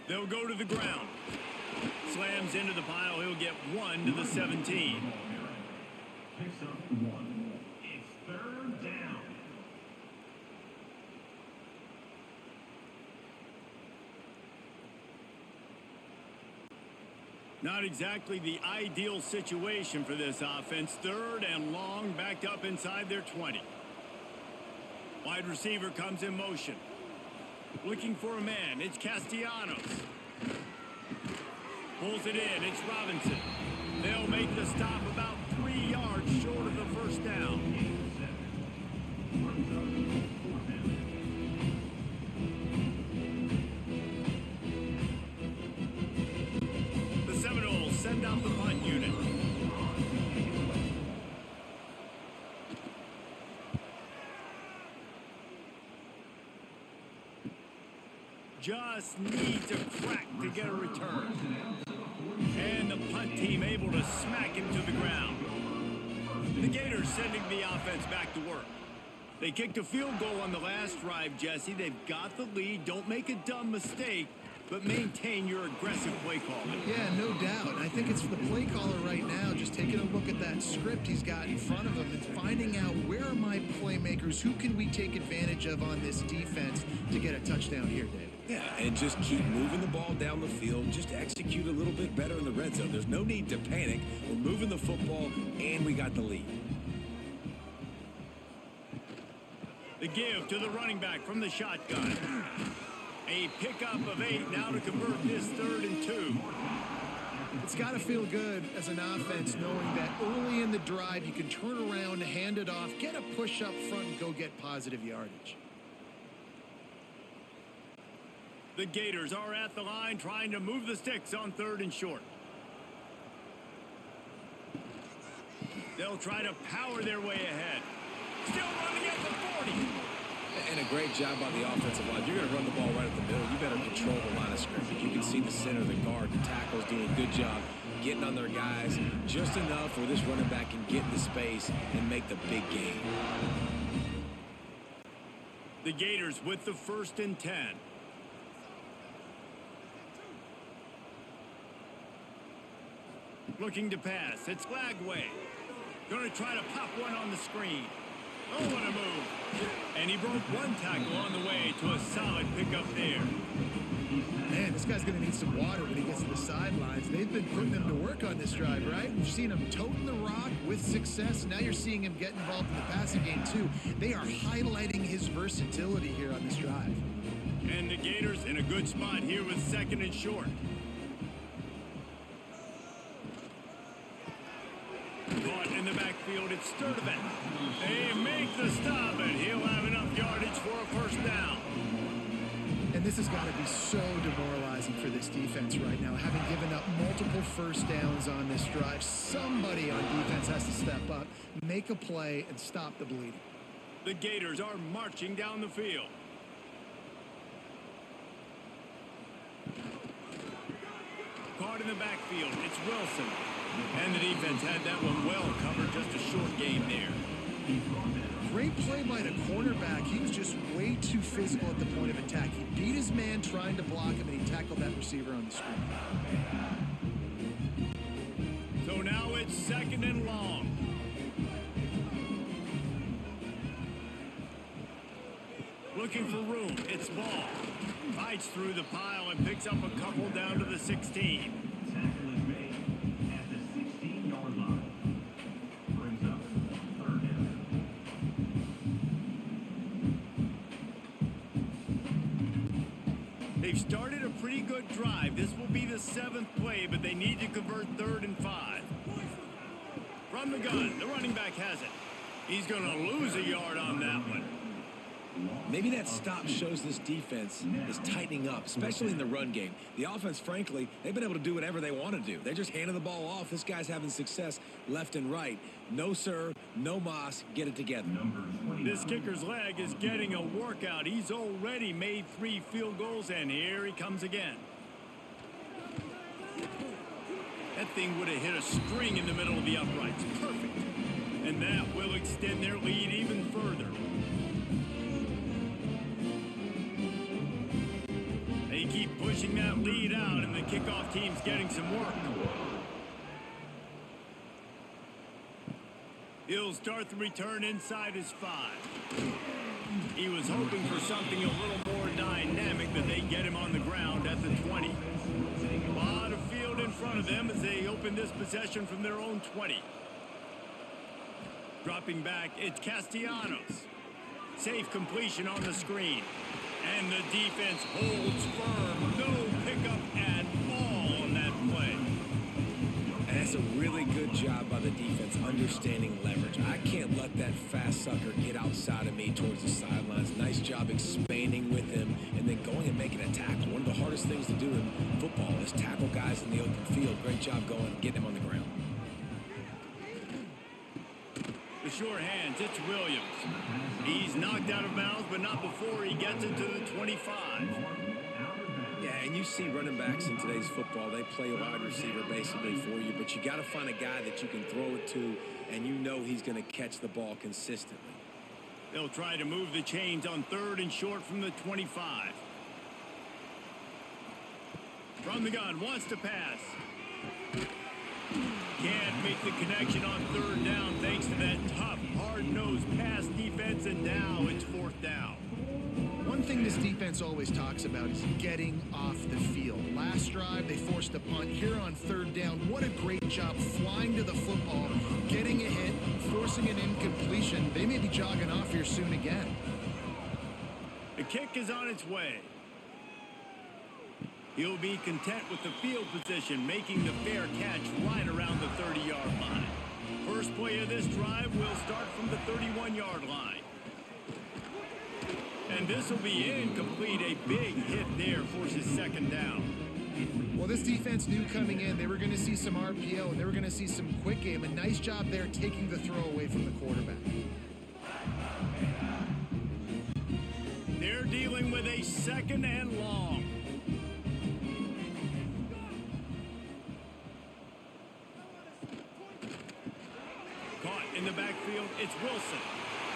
They'll go to the ground. Slams into the pile. He'll get 1 to the 17. Picks up 1. It's 3rd down. Not exactly the ideal situation for this offense. 3rd and long, backed up inside their 20. Wide receiver comes in motion. Looking for a man. It's Castellanos. Pulls it in. It's Robinson. They'll make the stop about 3 yards short of the 1st down. The Seminoles send out the punt unit. Just needs a crack to get a return. And the punt team able to smack him to the ground. The Gators sending the offense back to work. They kicked a field goal on the last drive, Jesse. They've got the lead. Don't make a dumb mistake, but maintain your aggressive play calling. Yeah, no doubt. I think it's the play caller right now just taking a look at that script he's got in front of him and finding out where are my playmakers, who can we take advantage of on this defense to get a touchdown here, David. Yeah, and just keep moving the ball down the field. Just execute a little bit better in the red zone. There's no need to panic. We're moving the football, and we got the lead. The give to the running back from the shotgun. A pickup of 8 now to convert this 3rd and 2. It's got to feel good as an offense knowing that early in the drive you can turn around, hand it off, get a push up front, and go get positive yardage. The Gators are at the line trying to move the sticks on 3rd and short. They'll try to power their way ahead. Still running at the 40. And a great job by the offensive line. You're going to run the ball right at the middle. You better control the line of scrimmage. You can see the center, the guard, the tackles doing a good job getting on their guys just enough where this running back can get in the space and make the big game. The Gators with the 1st and 10. Looking to pass. It's Lagway. Going to try to pop one on the screen. Oh, what a move. And he broke one tackle on the way to a solid pickup there. Man, man, this guy's going to need some water when he gets to the sidelines. They've been putting him to work on this drive, right? We've seen him toting the rock with success. Now you're seeing him get involved in the passing game, too. They are highlighting his versatility here on this drive. And the Gators in a good spot here with 2nd and short. Caught in the backfield, it's Sturdivant. They make the stop, and he'll have enough yardage for a first down. And this has got to be so demoralizing for this defense right now, having given up multiple first downs on this drive. Somebody on defense has to step up, make a play, and stop the bleeding. The Gators are marching down the field. Caught in the backfield, it's Wilson. And the defense had that one well covered, just a short game there. Great play by the cornerback. He was just way too physical at the point of attack. He beat his man trying to block him, and he tackled that receiver on the screen. So now it's 2nd and long. Looking for room, it's Ball. Fights through the pile and picks up a couple down to the 16. Tackle is made at the 16-yard line. Brings up 3rd down. They've started a pretty good drive. This will be the 7th play, but they need to convert 3rd and 5. From the gun, the running back has it. He's going to lose a yard on that one. Maybe that stop shows this defense is tightening up, especially in the run game. The offense, frankly, they've been able to do whatever they want to do. They're just handing the ball off. This guy's having success left and right. No, sir, no mas, get it together. This kicker's leg is getting a workout. He's already made 3 field goals, and here he comes again. That thing would have hit a string in the middle of the uprights. Perfect. And that will extend their lead even further. They keep pushing that lead out, and the kickoff team's getting some work. He'll start the return inside his 5. He was hoping for something a little more dynamic, but they get him on the ground at the 20. A lot of field in front of them as they open this possession from their own 20. Dropping back, it's Castellanos. Safe completion on the screen. And the defense holds firm. No pickup at all on that play. And that's a really good job by the defense understanding leverage. I can't let that fast sucker get outside of me towards the sidelines. Nice job expanding with him and then going and making a tackle. One of the hardest things to do in football is tackle guys in the open field. Great job going and getting him on the ground. The sure hands, it's Williams. He's knocked out of bounds, but not before he gets it to the 25. Yeah, and you see running backs in today's football, they play a wide receiver basically for you, but you got to find a guy that you can throw it to, and you know he's going to catch the ball consistently. They'll try to move the chains on 3rd and short from the 25. From the gun, wants to pass. Can't make the connection on 3rd down thanks to that tough, hard-nosed pass defense, and now it's 4th down. One thing this defense always talks about is getting off the field. Last drive, they forced a punt. Here on 3rd down, what a great job flying to the football, getting a hit, forcing an incompletion. They may be jogging off here soon again. The kick is on its way. He'll be content with the field position, making the fair catch right around the 30-yard line. First play of this drive will start from the 31-yard line. And this will be incomplete. A big hit there forces 2nd down. Well, this defense knew coming in they were going to see some RPO and they were going to see some quick game. A nice job there taking the throw away from the quarterback. They're dealing with a 2nd and long. Caught in the backfield, it's Wilson.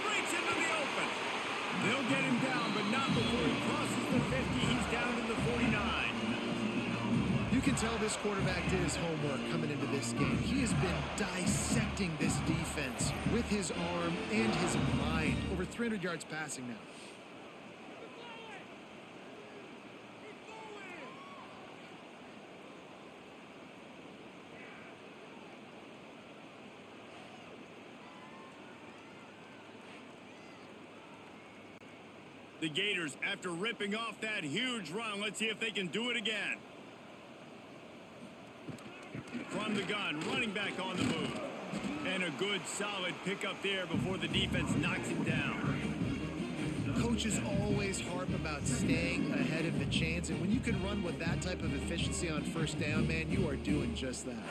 Breaks into the open. They'll get him down, but not before he crosses the 50. He's down to the 49. You can tell this quarterback did his homework coming into this game. He has been dissecting this defense with his arm and his mind. Over 300 yards passing now. The Gators, after ripping off that huge run, let's see if they can do it again. From the gun, running back on the move. And a good, solid pickup there before the defense knocks him down. Coaches always harp about staying ahead of the chains, and when you can run with that type of efficiency on first down, man, you are doing just that.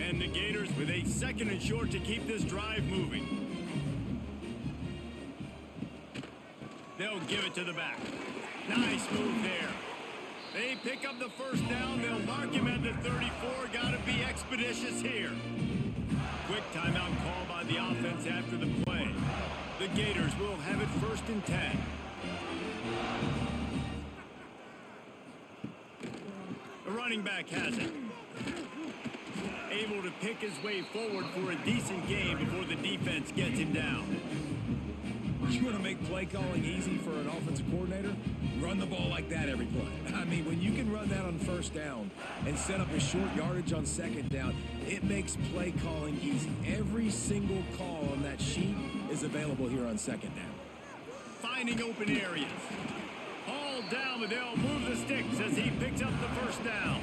And the Gators with a 2nd and short to keep this drive moving. They'll give it to the back. Nice move there. They pick up the first down. They'll mark him at the 34. Got to be expeditious here. Quick timeout call by the offense after the play. The Gators will have it 1st and 10. The running back has it. Able to pick his way forward for a decent gain before the defense gets him down. You want to make play calling easy for an offensive coordinator? Run the ball like that every play. I mean, when you can run that on first down and set up a short yardage on 2nd down, it makes play calling easy. Every single call on that sheet is available here on 2nd down. Finding open areas. All down, but they'll move the sticks as he picks up the first down.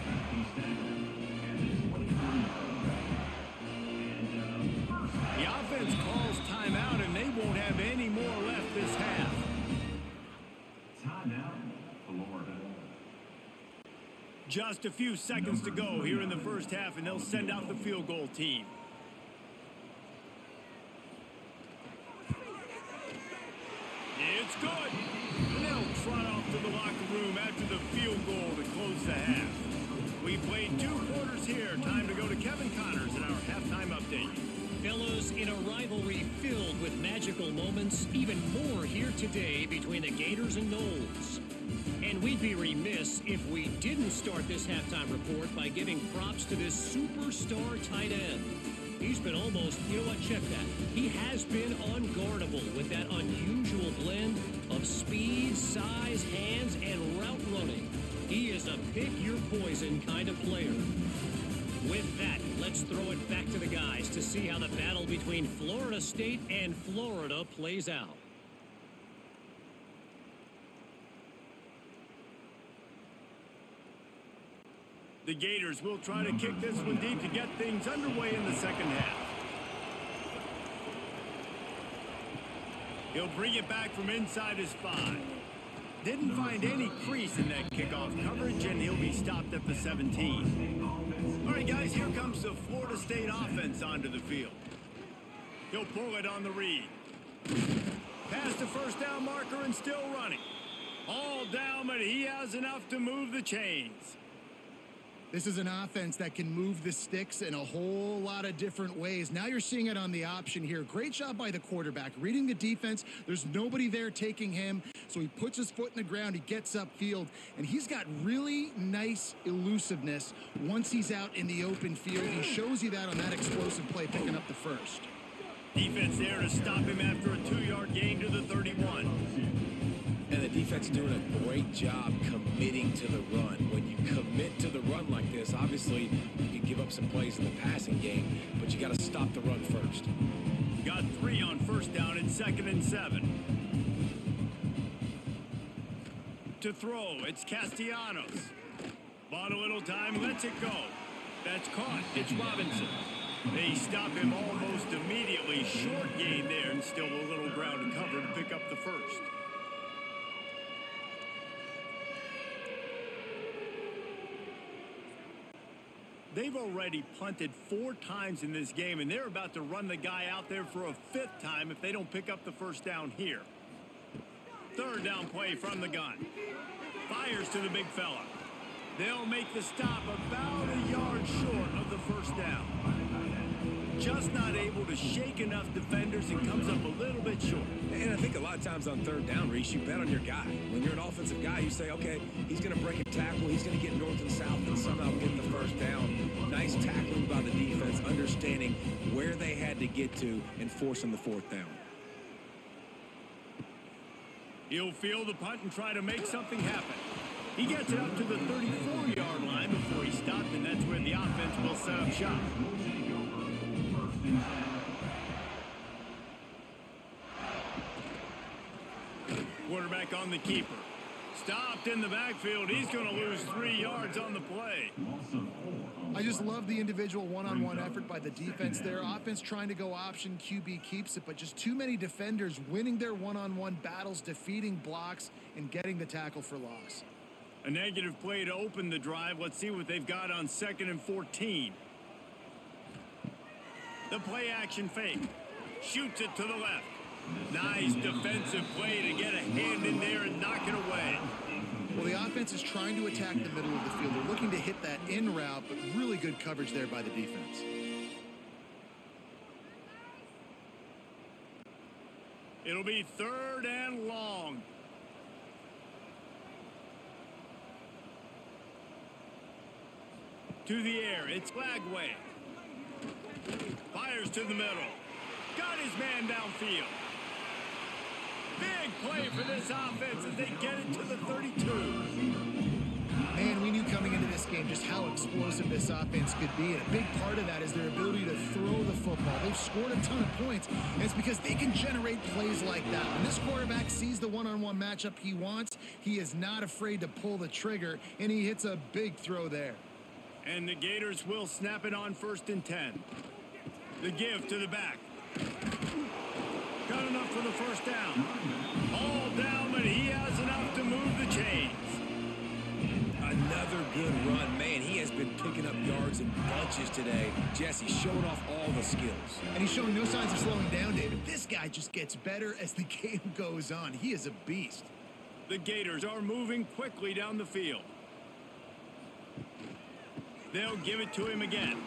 The offense calls timeout, and they won't have any more left this half. Timeout, Florida. Just a few seconds to go here in the first half, and they'll send out the field goal team. It's good. And they'll trot off to the locker room after the field goal to close the half. We've played 2 quarters here. Time to go to Kevin Connors in our halftime update. Fellows, in a rivalry filled with magical moments, even more here today between the Gators and Noles. And we'd be remiss if we didn't start this halftime report by giving props to this superstar tight end. He's been almost, you know what, check that. He has been unguardable with that unusual blend of speed, size, hands, and route running. He is a pick-your-poison kind of player. With that, let's throw it back to the guys to see how the battle between Florida State and Florida plays out. The Gators will try to kick this one deep to get things underway in the second half. He'll bring it back from inside his 5. Didn't find any crease in that kickoff coverage, and he'll be stopped at the 17. All right, guys, here comes the Florida State offense onto the field. He'll pull it on the read. Past the first down marker and still running. All down, but he has enough to move the chains. This is an offense that can move the sticks in a whole lot of different ways. Now you're seeing it on the option here. Great job by the quarterback. Reading the defense, there's nobody there taking him, so he puts his foot in the ground, he gets upfield, and he's got really nice elusiveness once he's out in the open field. He shows you that on that explosive play, picking up the first. Defense there to stop him after a 2-yard gain to the 31. And the defense doing a great job committing to the run. When you commit to the run like this, obviously you can give up some plays in the passing game, but you got to stop the run first. Got 3 on first down and 2nd and 7. To throw, it's Castellanos. Bought a little time, lets it go. That's caught. It's Robinson. They stop him almost immediately. Short gain there, and still a little ground to cover to pick up the first. They've already punted 4 times in this game, and they're about to run the guy out there for a 5th time if they don't pick up the first down here. 3rd down play from the gun. Fires to the big fella. They'll make the stop about a yard short of the first down. Just not able to shake enough defenders and comes up a little bit short. And I think a lot of times on 3rd down, Reese, you bet on your guy. When you're an offensive guy, you say, okay, he's going to break a tackle, he's going to get north and south and somehow get the first down. Nice tackling by the defense, understanding where they had to get to and forcing the 4th down. He'll field the punt and try to make something happen. He gets it up to the 34-yard line before he stopped, and that's where the offense will set up shop. check on the keeper. Stopped in the backfield. He's going to lose 3 yards on the play. I just love the individual one-on-one effort by the defense there. Offense trying to go option, QB keeps it, but just too many defenders winning their one-on-one battles, defeating blocks, and getting the tackle for loss. A negative play to open the drive. Let's see what they've got on 2nd and 14. The play action fake. Shoots it to the left. Nice defensive play to get a hand in there and knock it away. Well, the offense is trying to attack the middle of the field. They're looking to hit that in route, but really good coverage there by the defense. It'll be 3rd and long. To the air, it's Lagway. Fires to the middle. Got his man downfield. Big play for this offense as they get it to the 32. Man, we knew coming into this game just how explosive this offense could be, and a big part of that is their ability to throw the football. They've scored a ton of points, and it's because they can generate plays like that. When this quarterback sees the one-on-one matchup he wants, he is not afraid to pull the trigger, and he hits a big throw there. And the Gators will snap it on 1st and 10. The give to the back. Got enough for the 1st down. All down, but he has enough to move the chains. Another good run. Man, he has been picking up yards in bunches today. Jesse showing off all the skills. And he's showing no signs of slowing down, David. This guy just gets better as the game goes on. He is a beast. The Gators are moving quickly down the field. They'll give it to him again.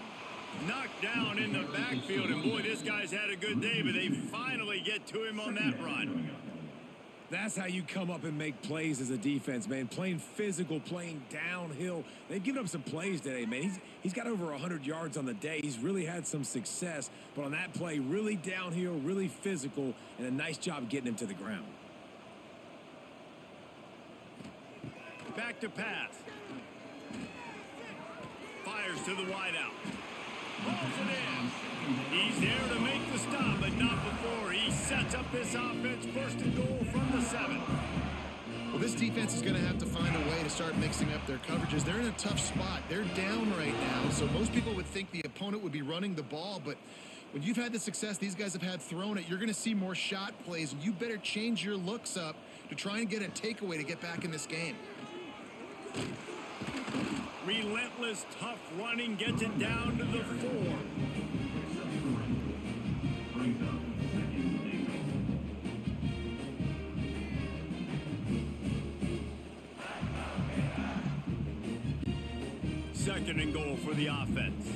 Knocked down in the backfield, and boy, this guy's had a good day, but they finally get to him on that run. That's how you come up and make plays as a defense, man. Playing physical, playing downhill. They've given up some plays today, man. He's got over 100 yards on the day. He's really had some success, but on that play, really downhill, really physical, and a nice job getting him to the ground. Back to pass. Fires to the wideout. Pulls it in. He's there to make the stop, but not before. He sets up this offense 1st and goal from the 7. Well, this defense is going to have to find a way to start mixing up their coverages. They're in a tough spot. They're down right now, so most people would think the opponent would be running the ball, but when you've had the success these guys have had throwing it, you're going to see more shot plays, and you better change your looks up to try and get a takeaway to get back in this game. Relentless, tough running gets it down to the 4. Second and goal for the offense.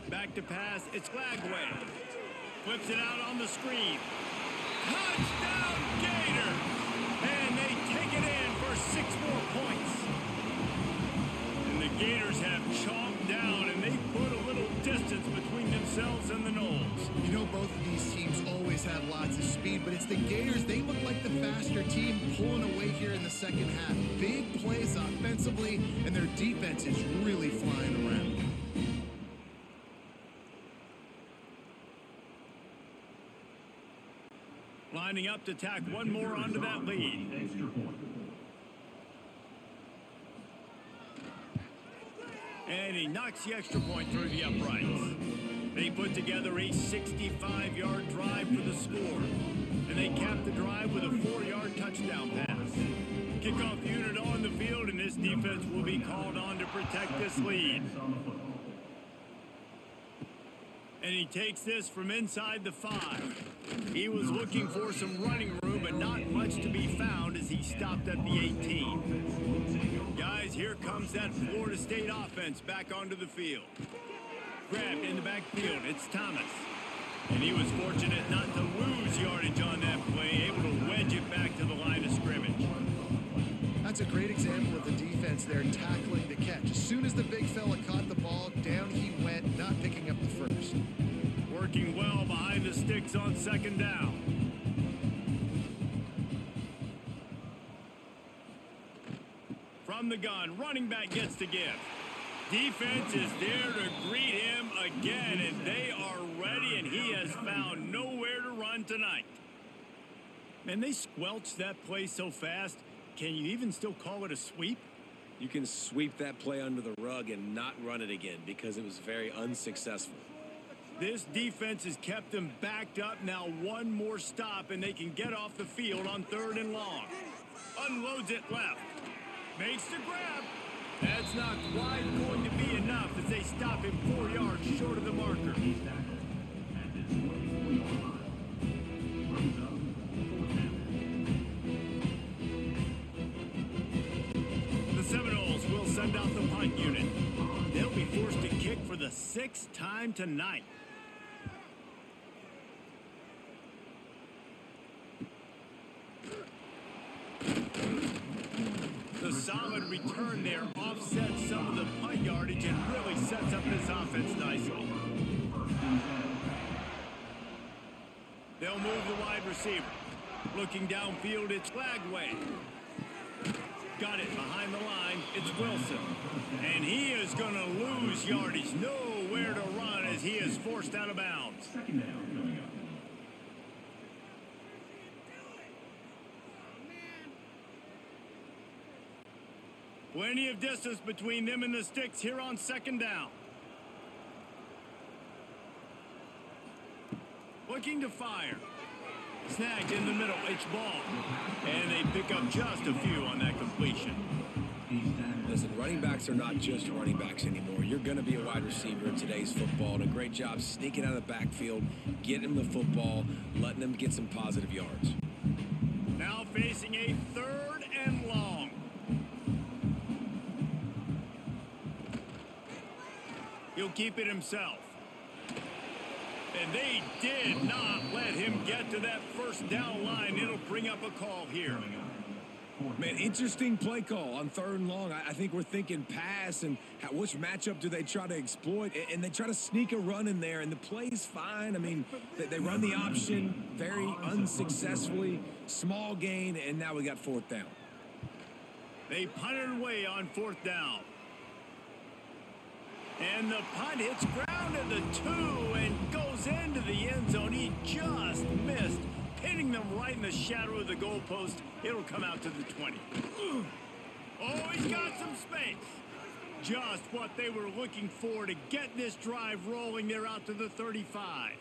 Back to pass, it's Lagway. Flips it out on the screen. Touchdown Gators! And they take it in for 6 more points. And the Gators have chalked down, and they put a little distance between themselves and the Noles. You know, both of these teams always have lots of speed, but it's the Gators. They look like the faster team pulling away here in the second half. Big plays offensively, and their defense is really flying around. Lining up to tack one more onto that lead. And he knocks the extra point through the uprights. They put together a 65-yard drive for the score. And they cap the drive with a 4-yard touchdown pass. Kickoff unit on the field, and this defense will be called on to protect this lead. And he takes this from inside the 5. He was looking for some running room, but not much to be found as he stopped at the 18. Guys, here comes that Florida State offense back onto the field. Grabbed in the backfield, it's Thomas. And he was fortunate not to lose yardage on that play, able to wedge it back to the line of scrimmage. That's a great example of the defense there tackling the catch. As soon as the big fella caught the ball, down he went, not picking up the first. Working well behind the sticks on second down. From the gun, running back gets the give. Defense is there to greet him again, and they are ready, and he has found nowhere to run run tonight. Man, they squelched that play so fast. Can you even still call it a sweep? You can sweep that play under the rug and not run it again because it was very unsuccessful. This defense has kept them backed up. Now one more stop and they can get off the field on 3rd and long. Unloads it left. Makes the grab. That's not quite going to be enough as they stop him 4 yards short of the marker. He's tackled at the 24-yard line. Brings up 4th down. The Seminoles will send out the punt unit. They'll be forced to kick for the 6th time tonight. The solid return there offsets some of the punt yardage and really sets up this offense nicely. They'll move the wide receiver. Looking downfield, it's Lagway. Got it behind the line. It's Wilson. And he is going to lose yardage. Nowhere to run as he is forced out of bounds. 2nd down coming up. Plenty of distance between them and the sticks here on 2nd down. Looking to fire. Snagged in the middle. It's ball. And they pick up just a few on that completion. Listen, running backs are not just running backs anymore. You're going to be a wide receiver in today's football. And a great job sneaking out of the backfield, getting them the football, letting them get some positive yards. Now facing a 3rd and long. He'll keep it himself. And they did not let him get to that 1st down line. It'll bring up a call here. Man, interesting play call on 3rd and long. I think we're thinking pass and which matchup do they try to exploit? And they try to sneak a run in there, and the play's fine. I mean, they run the option very unsuccessfully. Small gain, and now we got 4th down. They punted away on 4th down. And the punt hits ground at the 2 and goes into the end zone. He just missed, hitting them right in the shadow of the goalpost. It'll come out to the 20. Oh, he's got some space. Just what they were looking for to get this drive rolling. They're out to the 35.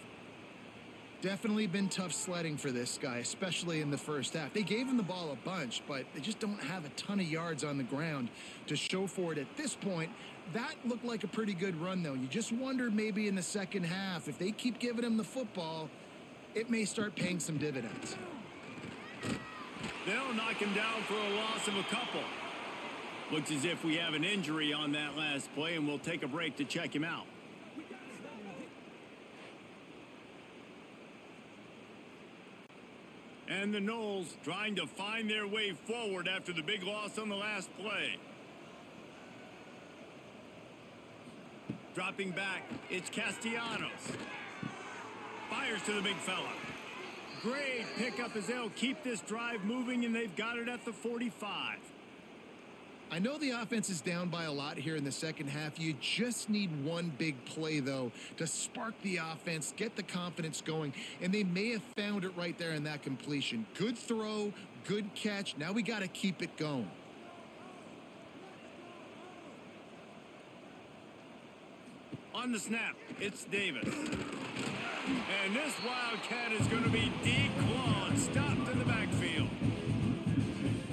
Definitely been tough sledding for this guy, especially in the first half. They gave him the ball a bunch, but they just don't have a ton of yards on the ground to show for it at this point. That looked like a pretty good run, though. You just wonder maybe in the second half, if they keep giving him the football, it may start paying some dividends. They'll knock him down for a loss of a couple. Looks as if we have an injury on that last play, and we'll take a break to check him out. And the Noles trying to find their way forward after the big loss on the last play. Dropping back, it's Castellanos. Fires to the big fella. Great pickup as they'll keep this drive moving, and they've got it at the 45. I know the offense is down by a lot here in the second half. You just need one big play, though, to spark the offense, get the confidence going, and they may have found it right there in that completion. Good throw, good catch. Now we got to keep it going. On the snap, it's Davis. And this Wildcat is going to be declawed, stopped in the backfield.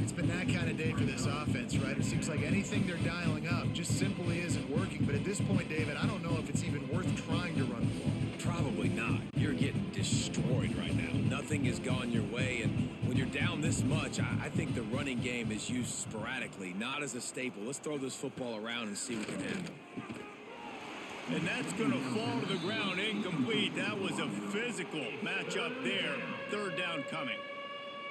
It's been that kind of day for this offense, right? It seems like anything they're dialing up just simply isn't working. But at this point, David, I don't know if it's even worth trying to run the ball. Probably not. You're getting destroyed right now. Nothing has gone your way, and when you're down this much, I think the running game is used sporadically, not as a staple. Let's throw this football around and see what we can handle. And that's going to fall to the ground incomplete. That was a physical matchup there. 3rd down coming.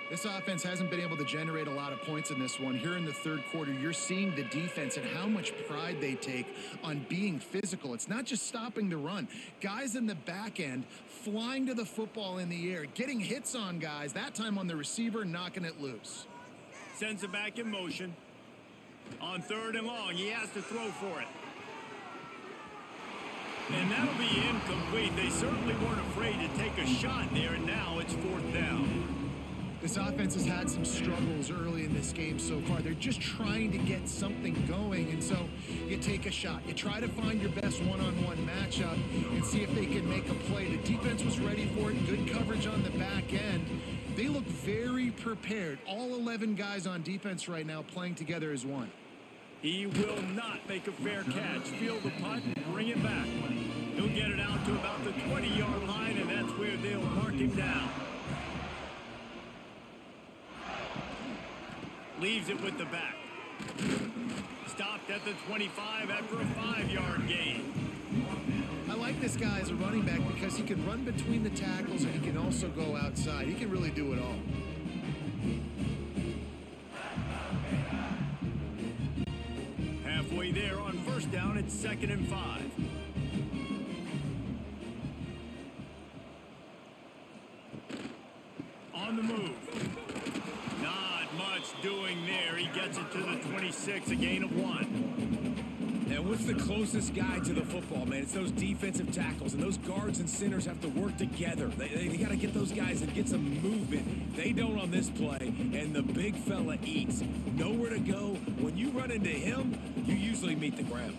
This offense hasn't been able to generate a lot of points in this one. Here in the third quarter, you're seeing the defense and how much pride they take on being physical. It's not just stopping the run. Guys in the back end flying to the football in the air, getting hits on guys, that time on the receiver, knocking it loose. Sends it back in motion. On 3rd and long, he has to throw for it. And that'll be incomplete. They certainly weren't afraid to take a shot there, and now it's 4th down. This offense has had some struggles early in this game so far. They're just trying to get something going, and so you take a shot. You try to find your best one-on-one matchup and see if they can make a play. The defense was ready for it. Good coverage on the back end. They look very prepared. All 11 guys on defense right now playing together as one. He will not make a fair catch. Field the punt, bring it back. He'll get it out to about the 20-yard line, and that's where they'll mark him down. Leaves it with the back. Stopped at the 25 after a 5-yard gain. I like this guy as a running back because he can run between the tackles and he can also go outside. He can really do it all. Halfway there on 1st down, it's 2nd and 5. On the move. Not much doing there. He gets it to the 26, a gain of 1. Now, what's the closest guy to the football, man? It's those defensive tackles, and those guards and centers have to work together. They got to get those guys and get some movement. They don't on this play, and the big fella eats. Nowhere to go. When you run into him, you usually meet the ground.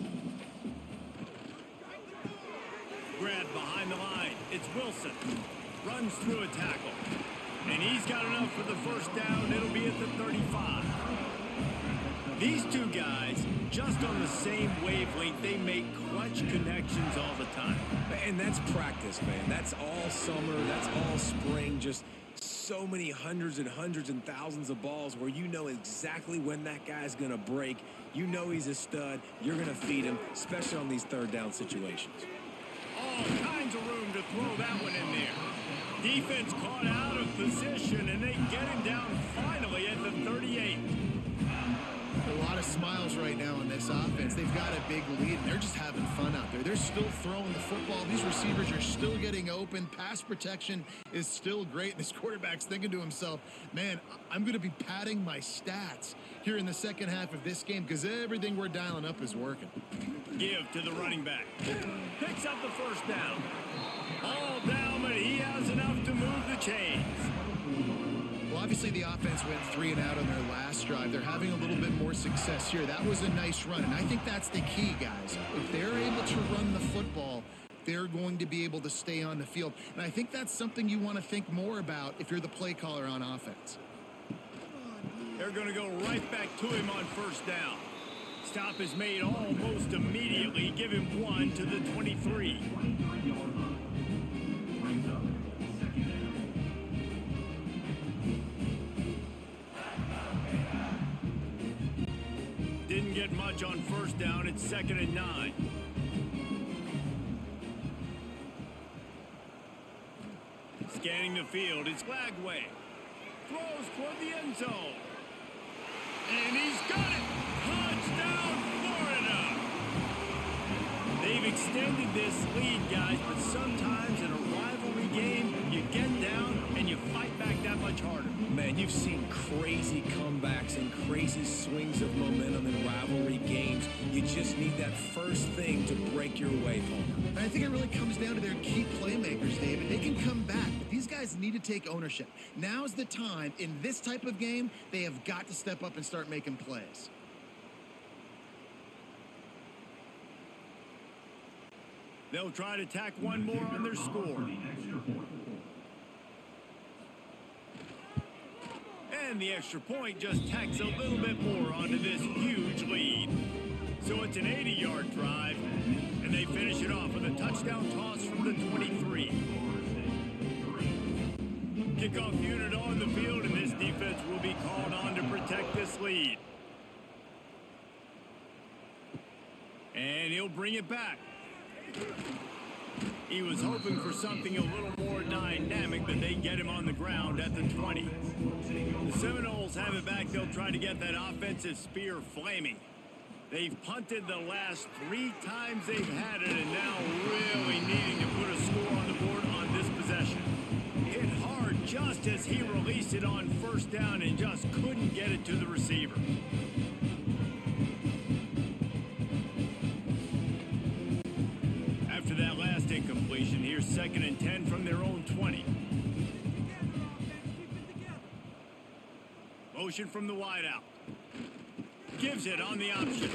Grabbed behind the line. It's Wilson. Runs through a tackle. And he's got enough for the 1st down. It'll be at the 35. These two guys, just on the same wavelength, they make clutch connections all the time. And that's practice, man. That's all summer. That's all spring. Just so many hundreds and thousands of balls where you know exactly when that guy's going to break. You know he's a stud. You're going to feed him, especially on these 3rd down situations. All kinds of room to throw that one in there. Defense caught out of position, and they get him down finally at the 38. A lot of smiles right now in this offense. They've got a big lead, and they're just having fun out there. They're still throwing the football. These receivers are still getting open. Pass protection is still great. This quarterback's thinking to himself, man, I'm going to be padding my stats here in the second half of this game because everything we're dialing up is working. Give to the running back. Picks up the 1st down. All down, but he has enough to move the chains. Well, obviously the offense went 3 and out on their last drive. They're having a little bit more success here. That was a nice run, and I think that's the key, guys. If they're able to run the football, they're going to be able to stay on the field. And I think that's something you want to think more about if you're the play caller on offense. They're going to go right back to him on 1st down. Stop is made almost immediately. Give him 1 to the 23. Didn't get much on 1st down. It's 2nd and 9. Scanning the field. It's Lagway. Throws toward the end zone. And he's got it. Touchdown, Florida. They've extended this lead, guys, but sometimes in a rivalry game, you get down and you fight back that much harder. Man, you've seen crazy comebacks and crazy swings of momentum in rivalry games. You just need that first thing to break your way, Palmer. And I think it really comes down to their key playmakers, David. They can come back, but these guys need to take ownership. Now's the time. In this type of game, they have got to step up and start making plays. They'll try to tack one more on their score. And the extra point just tacks a little bit more onto this huge lead. So it's an 80-yard drive, and they finish it off with a touchdown toss from the 23. Kickoff unit on the field, and this defense will be called on to protect this lead. And he'll bring it back. He was hoping for something a little more dynamic, but they get him on the ground at the 20. The Seminoles have it back. They'll try to get that offensive spear flaming. They've punted the last 3 times they've had it, and now really needing to put a score on the board on this possession. Hit hard just as he released it on 1st down and just couldn't get it to the receiver. After that second and 10 from their own 20. Motion from the wideout. Gives it on the option.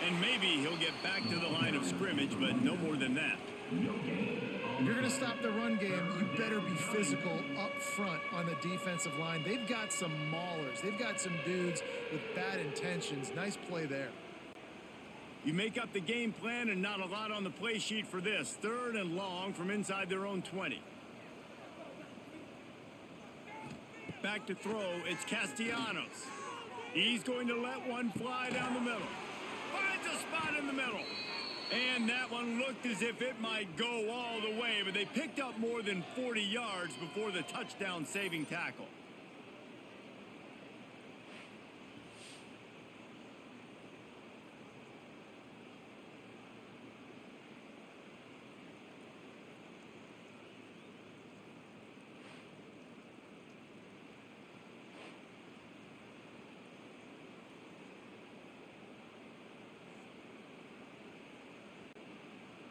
And maybe he'll get back to the line of scrimmage, but no more than that. If you're going to stop the run game, you better be physical up front on the defensive line. They've got some maulers. They've got some dudes with bad intentions. Nice play there. You make up the game plan and not a lot on the play sheet for this. 3rd and long from inside their own 20. Back to throw, it's Castellanos. He's going to let one fly down the middle. Finds a spot in the middle. And that one looked as if it might go all the way, but they picked up more than 40 yards before the touchdown-saving tackle.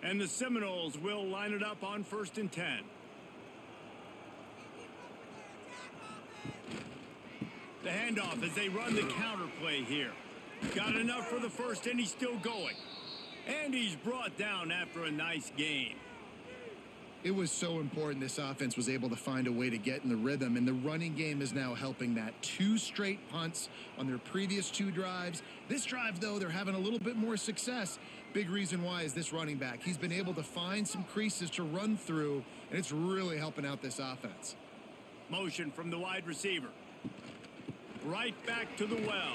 And the Seminoles will line it up on 1st and 10. The handoff as they run the counter play here. Got enough for the first, and he's still going. And he's brought down after a nice gain. It was so important this offense was able to find a way to get in the rhythm, and the running game is now helping that. 2 straight punts on their previous 2 drives. This drive, though, they're having a little bit more success. Big reason why is this running back. He's been able to find some creases to run through, and it's really helping out this offense. Motion from the wide receiver. Right back to the well.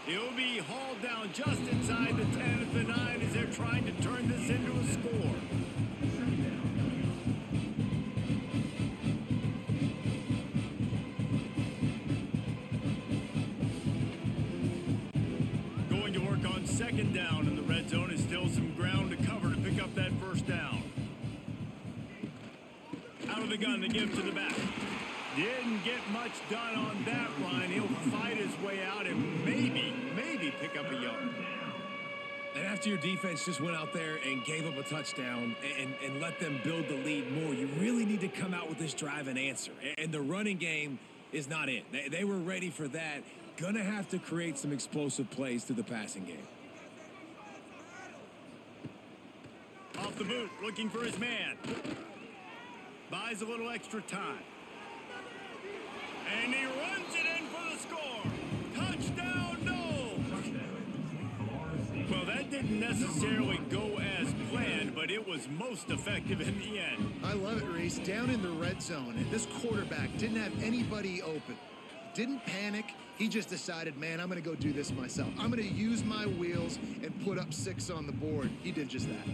He'll be hauled down just inside the 10 at the 9 as they're trying to turn this into a score. Going to work on 2nd down in the red zone is still some ground to cover to pick up that 1st down. Out of the gun, the give to the back. Didn't get much done on that run. He'll fight his way out and maybe pick up a yard. And after your defense just went out there and gave up a touchdown and let them build the lead more, you really need to come out with this drive and answer. And the running game is not it. They were ready for that. Gonna have to create some explosive plays through the passing game. Off the boot, looking for his man. Buys a little extra time. And he runs it in for the score. Touchdown, Knowles! Well, that didn't necessarily go as planned, but it was most effective in the end. I love it, Reese. Down in the red zone, and this quarterback didn't have anybody open. Didn't panic. He just decided, man, I'm going to go do this myself. I'm going to use my wheels and put up 6 on the board. He did just that.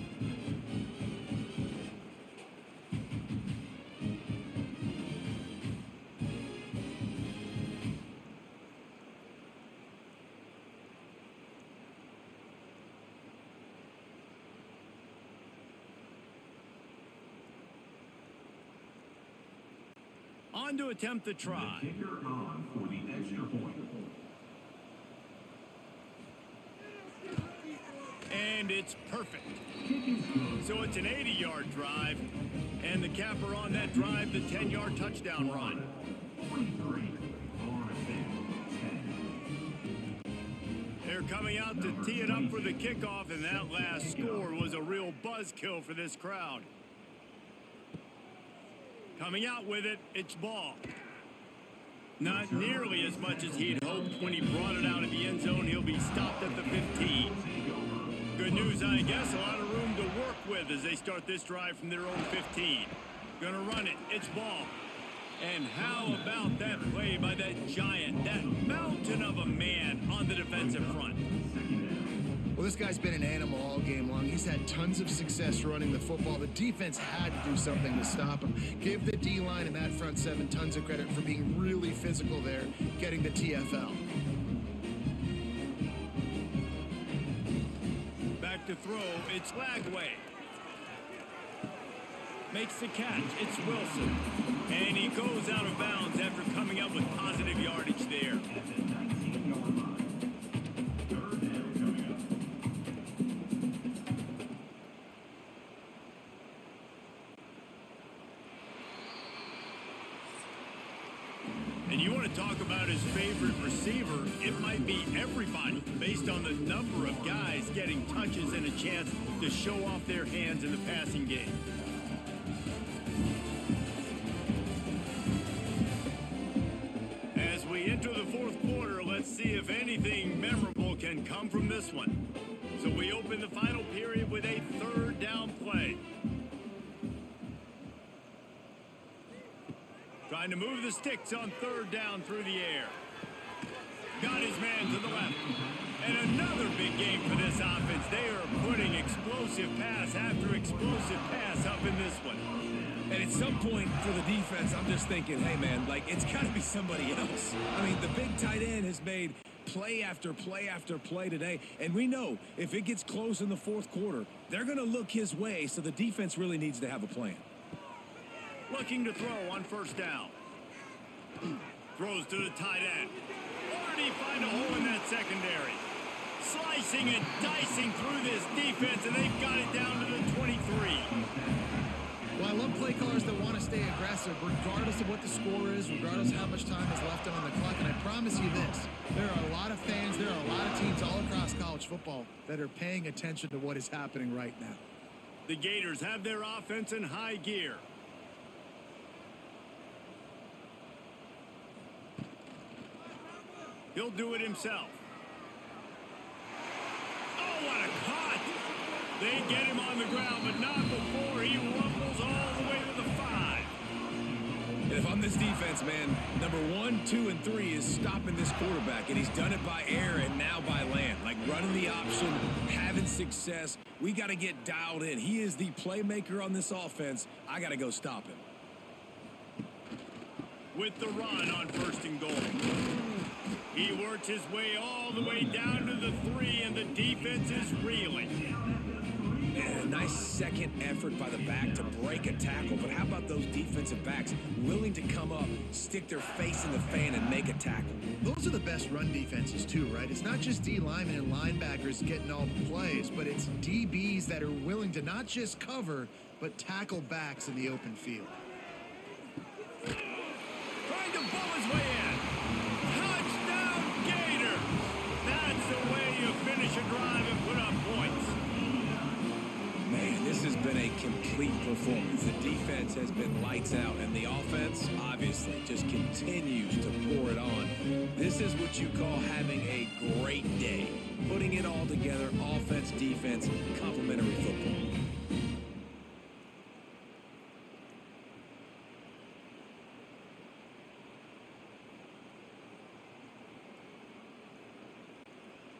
On to attempt the try. The kicker on for the extra point. And it's perfect. So it's an 80-yard drive. And the capper on that drive, the 10-yard touchdown run. 43. They're coming out to tee it up for the kickoff, and that last score was a real buzzkill for this crowd. Coming out with it, it's ball. Not nearly as much as he'd hoped when he brought it out of the end zone. He'll be stopped at the 15. Good news, I guess. A lot of room to work with as they start this drive from their own 15. Gonna run it. It's ball. And how about that play by that giant, that mountain of a man on the defensive front? Well, this guy's been an animal all game long. He's had tons of success running the football. The defense had to do something to stop him. Give the D-line and that front 7 tons of credit for being really physical there, getting the TFL. Back to throw, it's Lagway. Makes the catch, it's Wilson. And he goes out of bounds after coming up with positive yardage there. And you want to talk about his favorite receiver, it might be everybody based on the number of guys getting touches and a chance to show off their hands in the passing game. As we enter the fourth quarter, let's see if anything memorable can come from this one. So we open the final period with a third down play. Trying to move the sticks on third down through the air. Got his man to the left. And another big game for this offense. They are putting explosive pass after explosive pass up in this one. And at some point for the defense, I'm just thinking, hey, man, like, it's got to be somebody else. I mean, the big tight end has made play after play after play today. And we know if it gets close in the fourth quarter, they're going to look his way, so the defense really needs to have a plan. Looking to throw on first down. Throws to the tight end. Or did he find a hole in that secondary? Slicing and dicing through this defense, and they've got it down to the 23. Well, I love play callers that want to stay aggressive, regardless of what the score is, regardless of how much time is left on the clock. And I promise you this, there are a lot of fans, there are a lot of teams all across college football that are paying attention to what is happening right now. The Gators have their offense in high gear. He'll do it himself. Oh, what a cut! They get him on the ground, but not before he rumbles all the way to the 5. And if I'm this defense, man, number 1, 2, and 3 is stopping this quarterback, and he's done it by air and now by land. Like running the option, having success. We got to get dialed in. He is the playmaker on this offense. I got to go stop him. With the run on first and goal. He works his way all the way down to the 3, and the defense is reeling. And a nice second effort by the back to break a tackle. But how about those defensive backs willing to come up, stick their face in the fan, and make a tackle? Those are the best run defenses too, right? It's not just D linemen and linebackers getting all the plays, but it's DBs that are willing to not just cover, but tackle backs in the open field. Trying to bull his way in. Touchdown, Gator! That's the way you finish a drive and put up points. Man, this has been a complete performance. The defense has been lights out, and the offense, obviously, just continues to pour it on. This is what you call having a great day. Putting it all together, offense, defense, complementary football.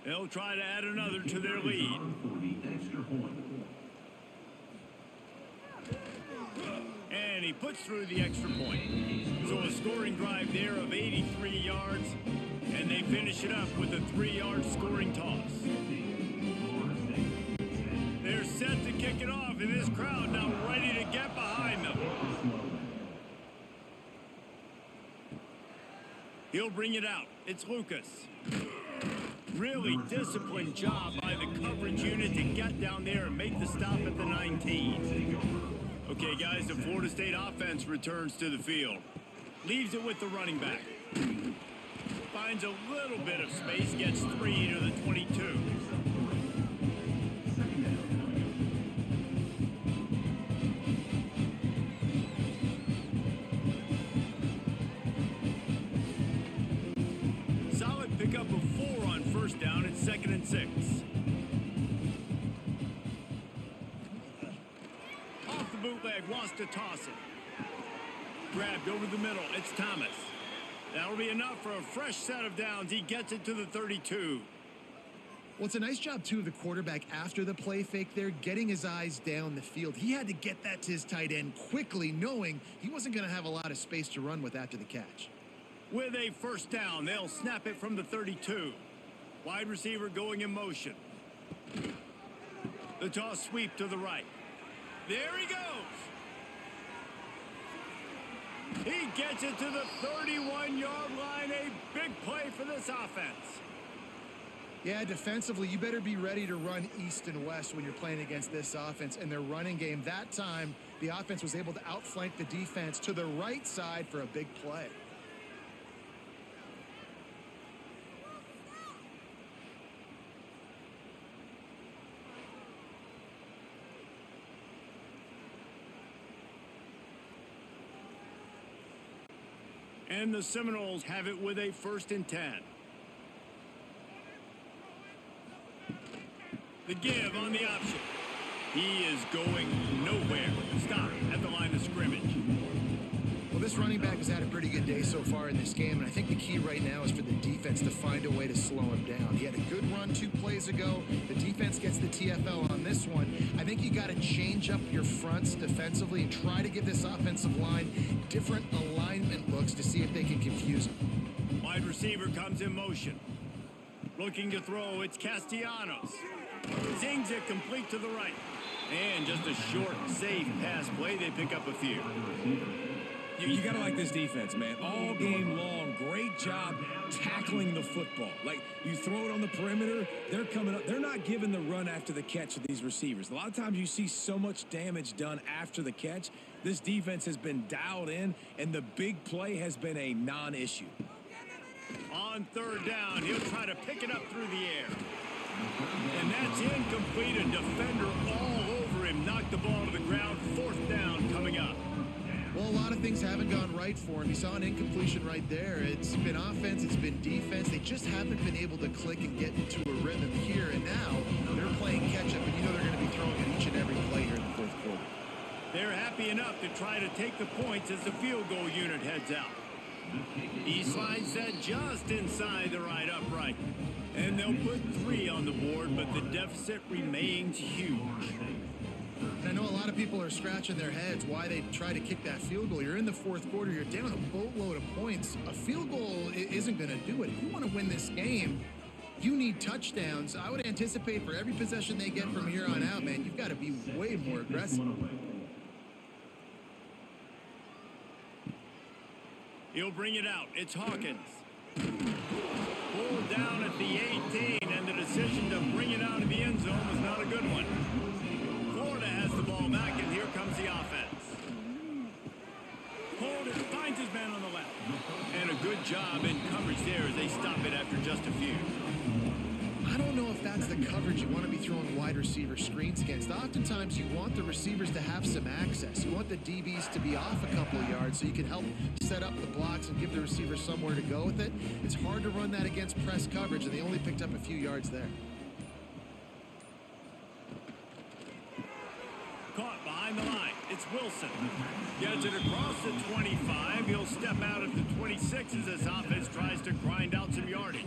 They'll try to add another to their lead. And he puts through the extra point. So a scoring drive there of 83 yards, and they finish it up with a 3-yard scoring toss. They're set to kick it off, and this crowd now ready to get behind them. He'll bring it out. It's Lucas. Really disciplined job by the coverage unit to get down there and make the stop at the 19. Okay, guys, the Florida State offense returns to the field. Leaves it with the running back. Finds a little bit of space, gets 3 to the 22. Solid pickup of 4 on first down and 2nd and 6. Off the bootleg, wants to toss it. Grabbed over the middle, it's Thomas. That'll be enough for a fresh set of downs. He gets it to the 32. Well, it's a nice job, too, of the quarterback after the play fake there, getting his eyes down the field. He had to get that to his tight end quickly, knowing he wasn't going to have a lot of space to run with after the catch. With a first down, they'll snap it from the 32. Wide receiver going in motion. The toss sweep to the right. There he goes. He gets it to the 31-yard line. A big play for this offense. Yeah, defensively, you better be ready to run east and west when you're playing against this offense. And their running game, that time, the offense was able to outflank the defense to the right side for a big play. And the Seminoles have it with a 1st and 10. The give on the option. He is going nowhere. Stop at the line of scrimmage. Well, this running back has had a pretty good day so far in this game, and I think the key right now is for the defense to find a way to slow him down. He had a good run 2 plays ago. The defense gets the TFL on this one. I think you got to change up your fronts defensively and try to give this offensive line different alignment looks to see if they can confuse him. Wide receiver comes in motion. Looking to throw, it's Castellanos. Zings it complete to the right. And just a short, safe pass play. They pick up a few. You got to like this defense, man. All game long, great job tackling the football. Like, you throw it on the perimeter, they're coming up. They're not giving the run after the catch of these receivers. A lot of times you see so much damage done after the catch. This defense has been dialed in, and the big play has been a non-issue. On 3rd down, he'll try to pick it up through the air. And that's incomplete. A defender all over him. Knocked the ball to the ground. 4th down coming up. Well, a lot of things haven't gone right for him. You saw an incompletion right there. It's been offense, it's been defense. They just haven't been able to click and get into a rhythm here. And now they're playing catch-up, and you know they're going to be throwing it each and every play here in the 4th quarter. They're happy enough to try to take the points as the field goal unit heads out. He slides that just inside the right upright. And they'll put 3 on the board, but the deficit remains huge. And I know a lot of people are scratching their heads why they try to kick that field goal. You're in the 4th quarter. You're down a boatload of points. A field goal isn't going to do it. If you want to win this game, you need touchdowns. I would anticipate for every possession they get from here on out, man, you've got to be way more aggressive. He'll bring it out. It's Hawkins. Pulled down at the 18, and the decision to bring it out of the end zone was not a good one. Florida has the ball back, and here comes the offense. Pulled it, finds his man on the left. And a good job in coverage there as they stop it after just a few. I don't know if that's the coverage you want to be throwing wide receiver screens against. Oftentimes, you want the receivers to have some access. You want the DBs to be off a couple of yards so you can help set up the blocks and give the receiver somewhere to go with it. It's hard to run that against press coverage, and they only picked up a few yards there. Caught behind the line. It's Wilson. Gets it across the 25. He'll step out at the 26 as this offense tries to grind out some yardage.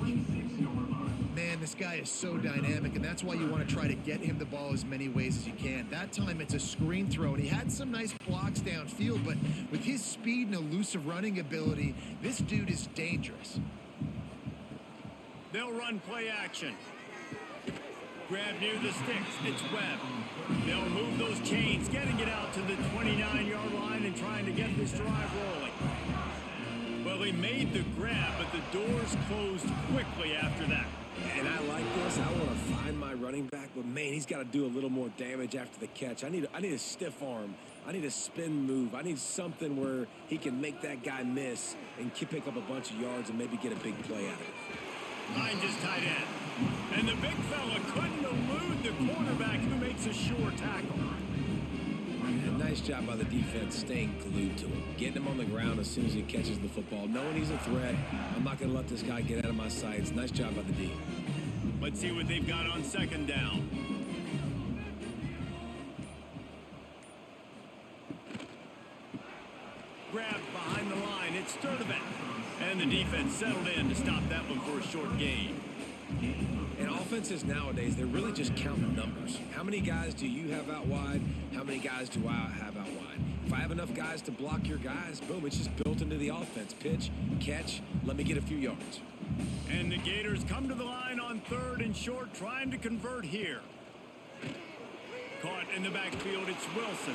Man, this guy is so dynamic, and that's why you want to try to get him the ball as many ways as you can. That time, it's a screen throw, and he had some nice blocks downfield, but with his speed and elusive running ability, this dude is dangerous. They'll run play action. Grab near the sticks. It's Webb. They'll move those chains, getting it out to the 29-yard line and trying to get this drive rolling. Well, he made the grab, but the doors closed quickly after that. And I like this. I want to find my running back, but man, he's got to do a little more damage after the catch. I need a stiff arm. I need a spin move. I need something where he can make that guy miss and pick up a bunch of yards and maybe get a big play out of it. Behind his tight end. And the big fella couldn't elude the quarterback who makes a sure tackle. And nice job by the defense staying glued to him. Getting him on the ground as soon as he catches the football. Knowing he's a threat. I'm not going to let this guy get out of my sights. Nice job by the D. Let's see what they've got on 2nd down. Grabbed behind the line. It's Sturdivant. And the defense settled in to stop that one for a short gain. And offenses nowadays, they're really just counting numbers. How many guys do you have out wide? How many guys do I have out wide? If I have enough guys to block your guys, boom, it's just built into the offense. Pitch, catch, let me get a few yards. And the Gators come to the line on 3rd and short, trying to convert here. Caught in the backfield, it's Wilson.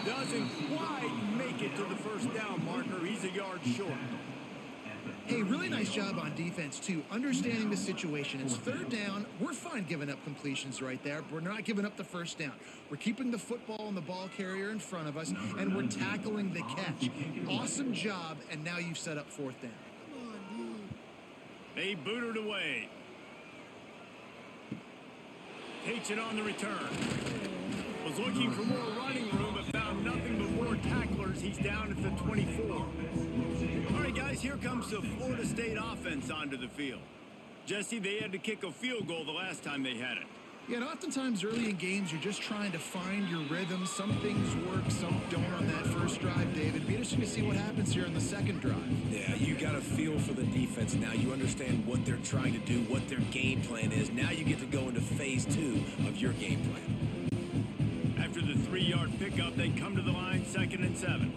Doesn't quite make it to the 1st down marker. He's a yard short. Hey, really nice job on defense, too. Understanding the situation. It's 3rd down. We're fine giving up completions right there. We're not giving up the 1st down. We're keeping the football and the ball carrier in front of us, and we're tackling the catch. Awesome job, and now you've set up 4th down. They boot it away. Takes it on the return. Was looking for more running room, but found nothing but more tacklers. He's down at the 24. All right, guys, here comes the Florida State offense onto the field. Jesse, they had to kick a field goal the last time they had it. Yeah, and oftentimes early in games, you're just trying to find your rhythm. Some things work, some don't on that first drive, David. It'll be interesting to see what happens here in the second drive. Yeah, you got a feel for the defense now. You understand what they're trying to do, what their game plan is. Now you get to go into phase 2 of your game plan. After the 3-yard pickup, they come to the line, 2nd and 7.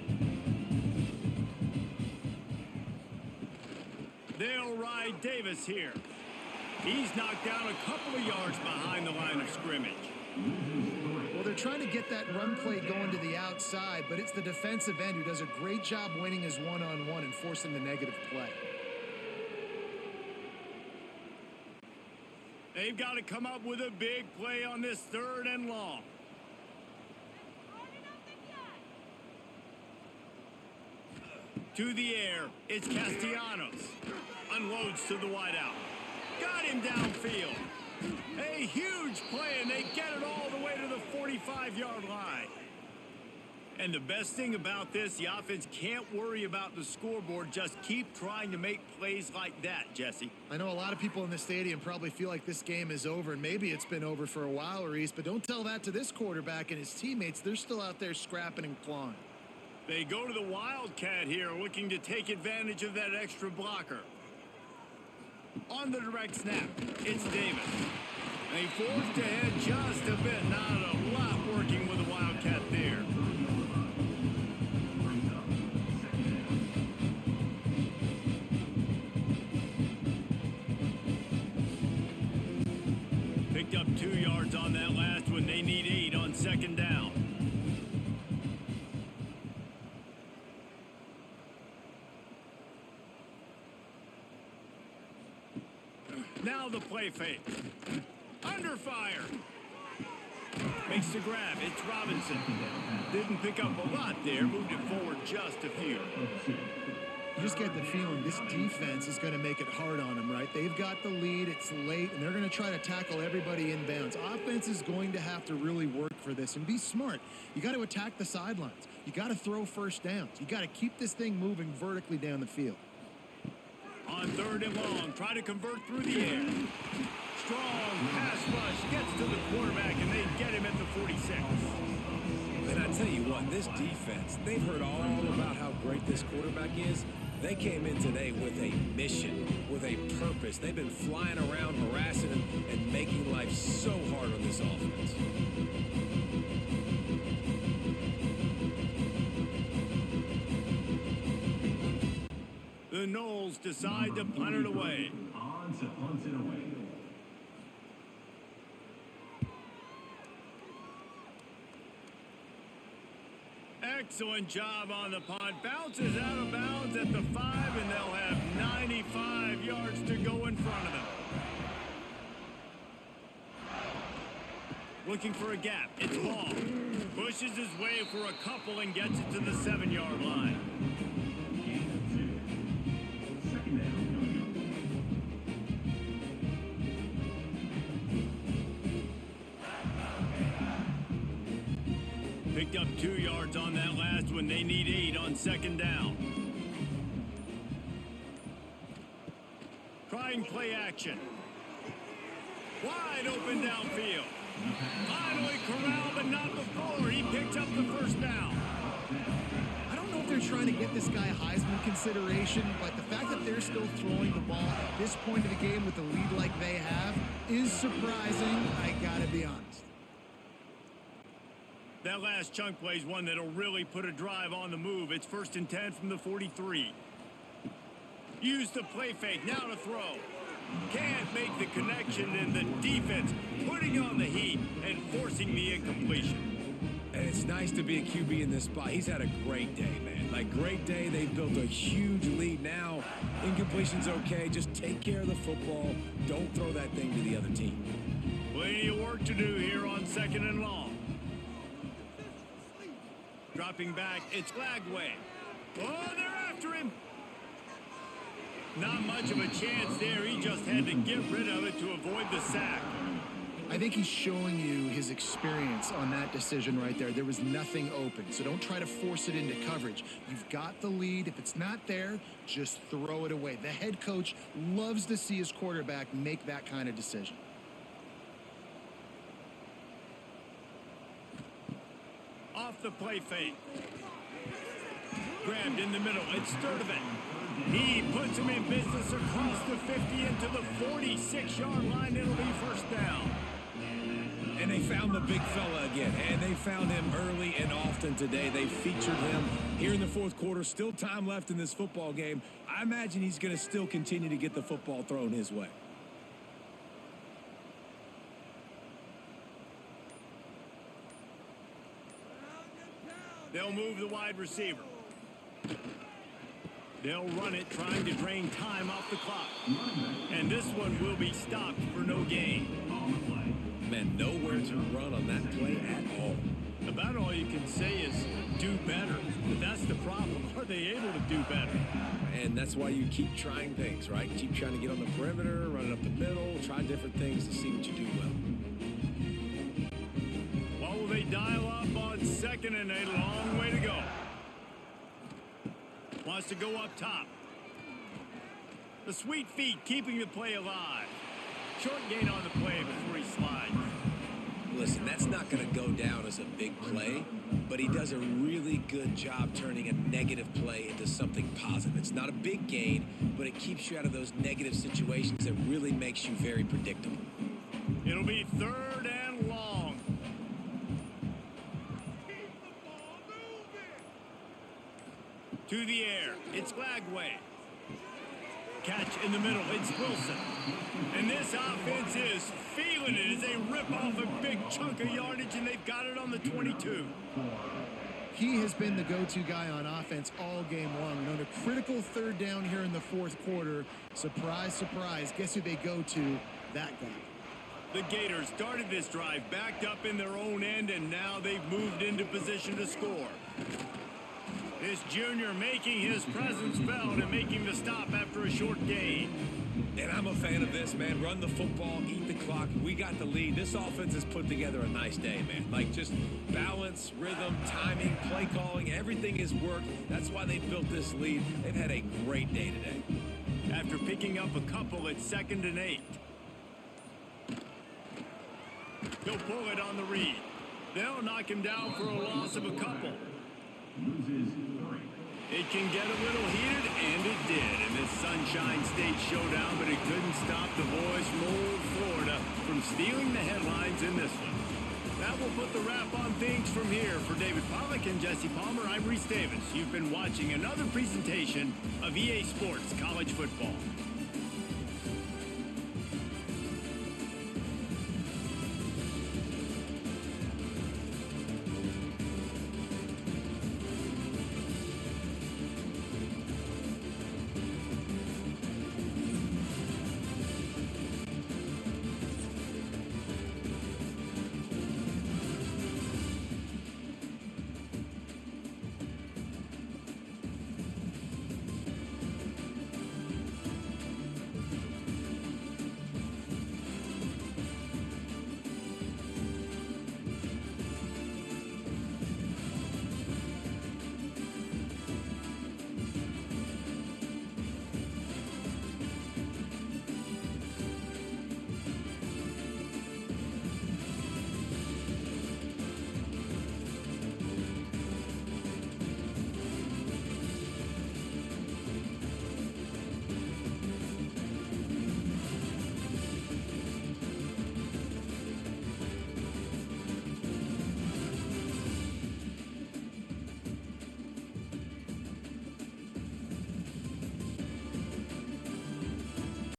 They'll ride Davis here. He's knocked down a couple of yards behind the line of scrimmage. Well, they're trying to get that run play going to the outside, but it's the defensive end who does a great job winning his one-on-one and forcing the negative play. They've got to come up with a big play on this 3rd and long. To the air, it's Castellanos. Unloads to the wideout. Got him downfield. A huge play, and they get it all the way to the 45-yard line. And the best thing about this, the offense can't worry about the scoreboard. Just keep trying to make plays like that, Jesse. I know a lot of people in the stadium probably feel like this game is over, and maybe it's been over for a while, Reese, but don't tell that to this quarterback and his teammates. They're still out there scrapping and clawing. They go to the Wildcat here, looking to take advantage of that extra blocker. On the direct snap, it's Davis. They forced ahead just a bit. Not a lot working with the Wildcat there. Picked up 2 yards on that last one. They need 8 on 2nd down. Now the play fake. Under fire. Makes the grab. It's Robinson. Didn't pick up a lot there. Moved it forward just a few. You just get the feeling this defense is going to make it hard on them, right? They've got the lead. It's late, and they're going to try to tackle everybody inbounds. Offense is going to have to really work for this and be smart. You got to attack the sidelines. You got to throw first downs. You got to keep this thing moving vertically down the field. On 3rd and long, try to convert through the air. Strong pass rush gets to the quarterback, and they get him at the 46. And I tell you what, this defense, they've heard all about how great this quarterback is. They came in today with a mission, with a purpose. They've been flying around, harassing him, and making life so hard on this offense. The Noles decide to punt it away. On to punt it away. Excellent job on the punt. Bounces out of bounds at the 5, and they'll have 95 yards to go in front of them. Looking for a gap. It's Ball. Pushes his way for a couple and gets it to the 7-yard line. Picked up 2 yards on that last one. They need 8 on 2nd down. Trying play action. Wide open downfield. Finally corralled, but not before. He picked up the first down. I don't know if they're trying to get this guy Heisman consideration, but the fact that they're still throwing the ball at this point of the game with a lead like they have is surprising. I gotta be honest. That last chunk play is one that'll really put a drive on the move. It's 1st and 10 from the 43. Use the play fake. Now to throw. Can't make the connection, and the defense putting on the heat and forcing the incompletion. And it's nice to be a QB in this spot. He's had a great day, man. Like, great day. They built a huge lead now. Incompletion's okay. Just take care of the football. Don't throw that thing to the other team. Plenty of work to do here on 2nd and long. Dropping back, it's Lagway. Oh, they're after him. Not much of a chance there. He just had to get rid of it to avoid the sack. I think he's showing you his experience on that decision right there. There was nothing open, so don't try to force it into coverage. You've got the lead. If it's not there, just throw it away. The head coach loves to see his quarterback make that kind of decision. Off the play fake. Grabbed in the middle. It's Sturdivant. He puts him in business across the 50 into the 46-yard line. It'll be first down. And they found the big fella again, and they found him early and often today. They featured him here in the fourth quarter. Still time left in this football game. I imagine he's going to still continue to get the football thrown his way. They'll move the wide receiver. They'll run it, trying to drain time off the clock. And this one will be stopped for no gain. Man, nowhere to run on that play at all. About all you can say is do better. But that's the problem. Are they able to do better? And that's why you keep trying things, right? Keep trying to get on the perimeter, run it up the middle, try different things to see what you do well. What will they dial up on second and a long way to go? Wants to go up top. The sweet feet keeping the play alive. Short gain on the play before he slides. Listen, that's not going to go down as a big play, but he does a really good job turning a negative play into something positive. It's not a big gain, but it keeps you out of those negative situations that really makes you very predictable. It'll be third and long. To the air. It's Glagway. Catch in the middle. It's Wilson. And this offense is feeling it as they rip off a big chunk of yardage, and they've got it on the 22. He has been the go-to guy on offense all game long. And on a critical third down here in the fourth quarter, surprise, surprise, guess who they go to? That guy. The Gators started this drive backed up in their own end, and now they've moved into position to score. This junior making his presence felt and making the stop after a short gain. And I'm a fan of this, man. Run the football, eat the clock. We got the lead. This offense has put together a nice day, man. Like, just balance, rhythm, timing, play calling, everything has worked. That's why they built this lead. They've had a great day today. After picking up a couple at 2nd and 8. He'll pull it on the read. They'll knock him down for a loss of a couple. It can get a little heated, and it did in this Sunshine State showdown, but it couldn't stop the boys from old Florida from stealing the headlines in this one. That will put the wrap on things from here. For David Pollack and Jesse Palmer, I'm Reese Davis. You've been watching another presentation of EA Sports College Football.